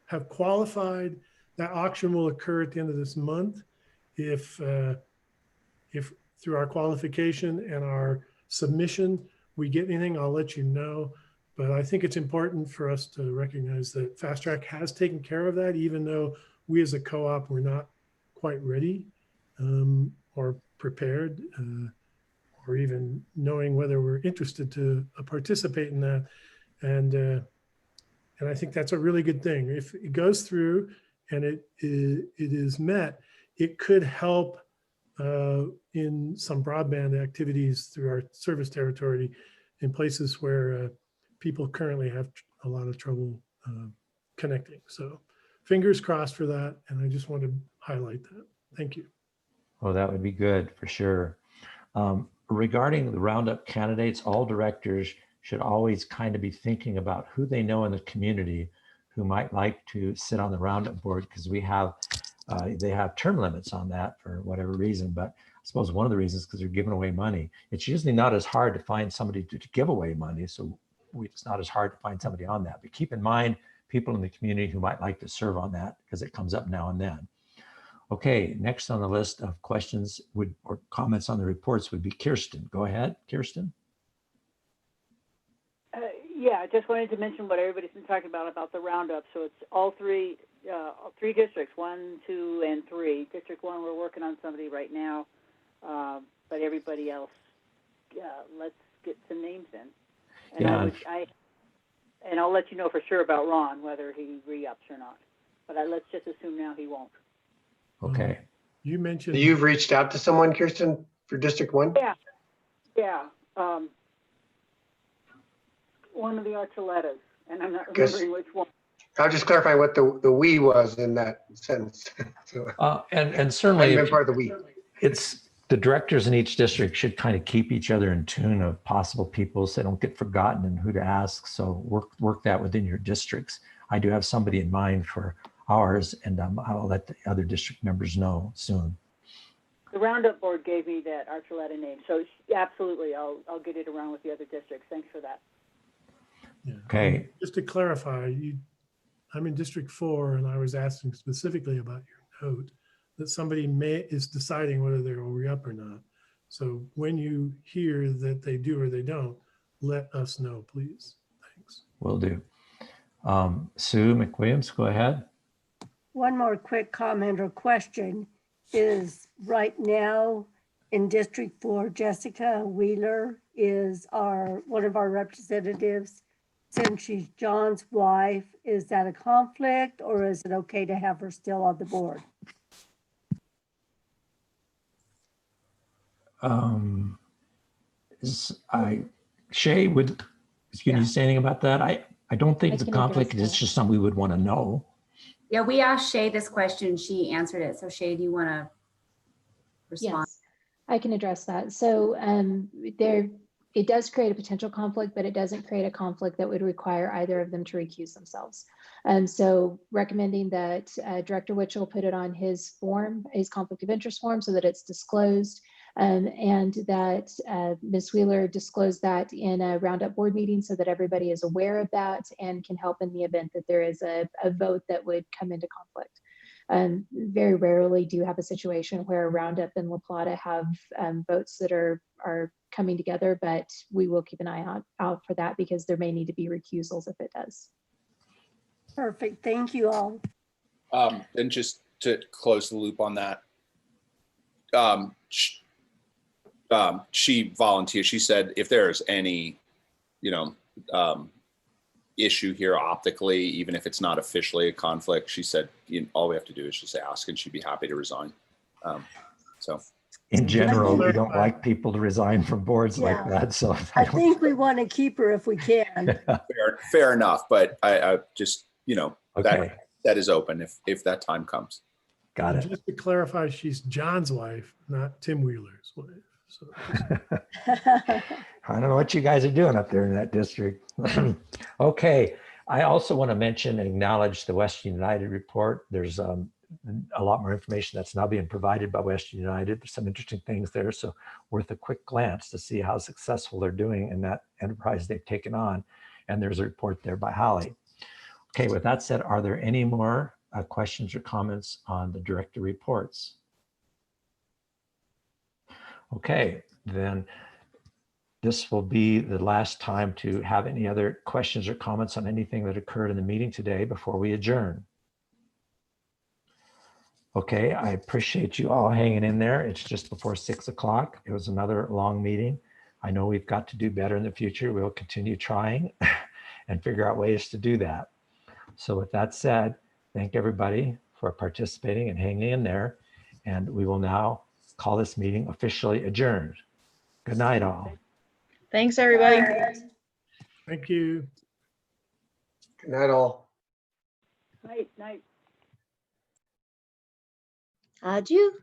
have qualified. That auction will occur at the end of this month. If through our qualification and our submission we get anything, I'll let you know. But I think it's important for us to recognize that Fast Track has taken care of that, even though we as a co-op were not quite ready or prepared or even knowing whether we're interested to participate in that. And I think that's a really good thing. If it goes through and it is met, it could help in some broadband activities through our service territory in places where people currently have a lot of trouble connecting. So fingers crossed for that. And I just want to highlight that. Thank you. Oh, that would be good for sure. Regarding the Roundup candidates, all directors should always kind of be thinking about who they know in the community who might like to sit on the Roundup board, because we have, they have term limits on that for whatever reason. But I suppose one of the reasons is because they're giving away money. It's usually not as hard to find somebody to give away money. So it's not as hard to find somebody on that. But keep in mind people in the community who might like to serve on that, because it comes up now and then. Okay, next on the list of questions or comments on the reports would be Kirsten. Go ahead, Kirsten. Yeah, I just wanted to mention what everybody's been talking about the roundup. So it's all three districts, 1, 2, and 3. District 1, we're working on somebody right now, but everybody else, let's get some names in. And yeah. And I'll let you know for sure about Ron, whether he re-ups or not. But let's just assume now he won't. Okay. You mentioned you've reached out to someone, Kirsten, for District 1? Yeah. One of the Archulettas, and I'm not remembering which one. I'll just clarify what the we was in that sentence. So, and certainly I've been part of the we. It's the directors in each district should kind of keep each other in tune of possible people so they don't get forgotten and who to ask. So work that within your districts. I do have somebody in mind for ours, and I'll let the other district members know soon. The Roundup board gave me that Archuleta name, so absolutely, I'll get it around with the other districts. Thanks for that. Yeah. Okay. Just to clarify, I'm in District 4, and I was asking specifically about your note that somebody is deciding whether they will re-up or not. So when you hear that they do or they don't, let us know, please. Thanks. Will do. Sue McWilliams, go ahead. One more quick comment or question is right now in District 4, Jessica Wheeler is one of our representatives. Since she's John's wife, is that a conflict or is it okay to have her still on the board? Shay, can you say anything about that? I don't think it's a can conflict. address It's that. just something we would want to know. Yeah, we asked Shay this question. She answered it. So Shay, do you want to respond? Yes, I can address that. So it does create a potential conflict, but it doesn't create a conflict that would require either of them to recuse themselves. So recommending that Director Witchell put it on his form, his conflict of interest form, so that it's disclosed, and that Ms. Wheeler disclosed that in a roundup board meeting so that everybody is aware of that and can help in the event that there is a vote that would come into conflict. Very rarely do you have a situation where Roundup and La Plata have votes that are coming together, but we will keep an eye out for that because there may need to be recusals if it does. Perfect. Thank you all. And just to close the loop on that, she volunteered. She said if there is any, issue here optically, even if it's not officially a conflict, she said all we have to do is just ask, and she'd be happy to resign. In general, we don't like people to resign from boards like that. So I think we want to keep her if we can. fair enough, but I just okay. that is open if that time comes. Got it. Just to clarify, she's John's wife, not Tim Wheeler's wife. So I don't know what you guys are doing up there in that district. Okay. I also want to mention and acknowledge the Western United report. There's a lot more information that's now being provided by Western United. There's some interesting things there. So worth a quick glance to see how successful they're doing in that enterprise they've taken on. And there's a report there by Holly. Okay. With that said, are there any more questions or comments on the director reports? Okay, then this will be the last time to have any other questions or comments on anything that occurred in the meeting today before we adjourn. Okay, I appreciate you all hanging in there. It's just before 6 o'clock. It was another long meeting. I know we've got to do better in the future. We'll continue trying and figure out ways to do that. So with that said, thank everybody for participating and hanging in there. And we will now call this meeting officially adjourned. Good night, all. Thanks, everybody. thank you. Good night, all. Night. Adieu.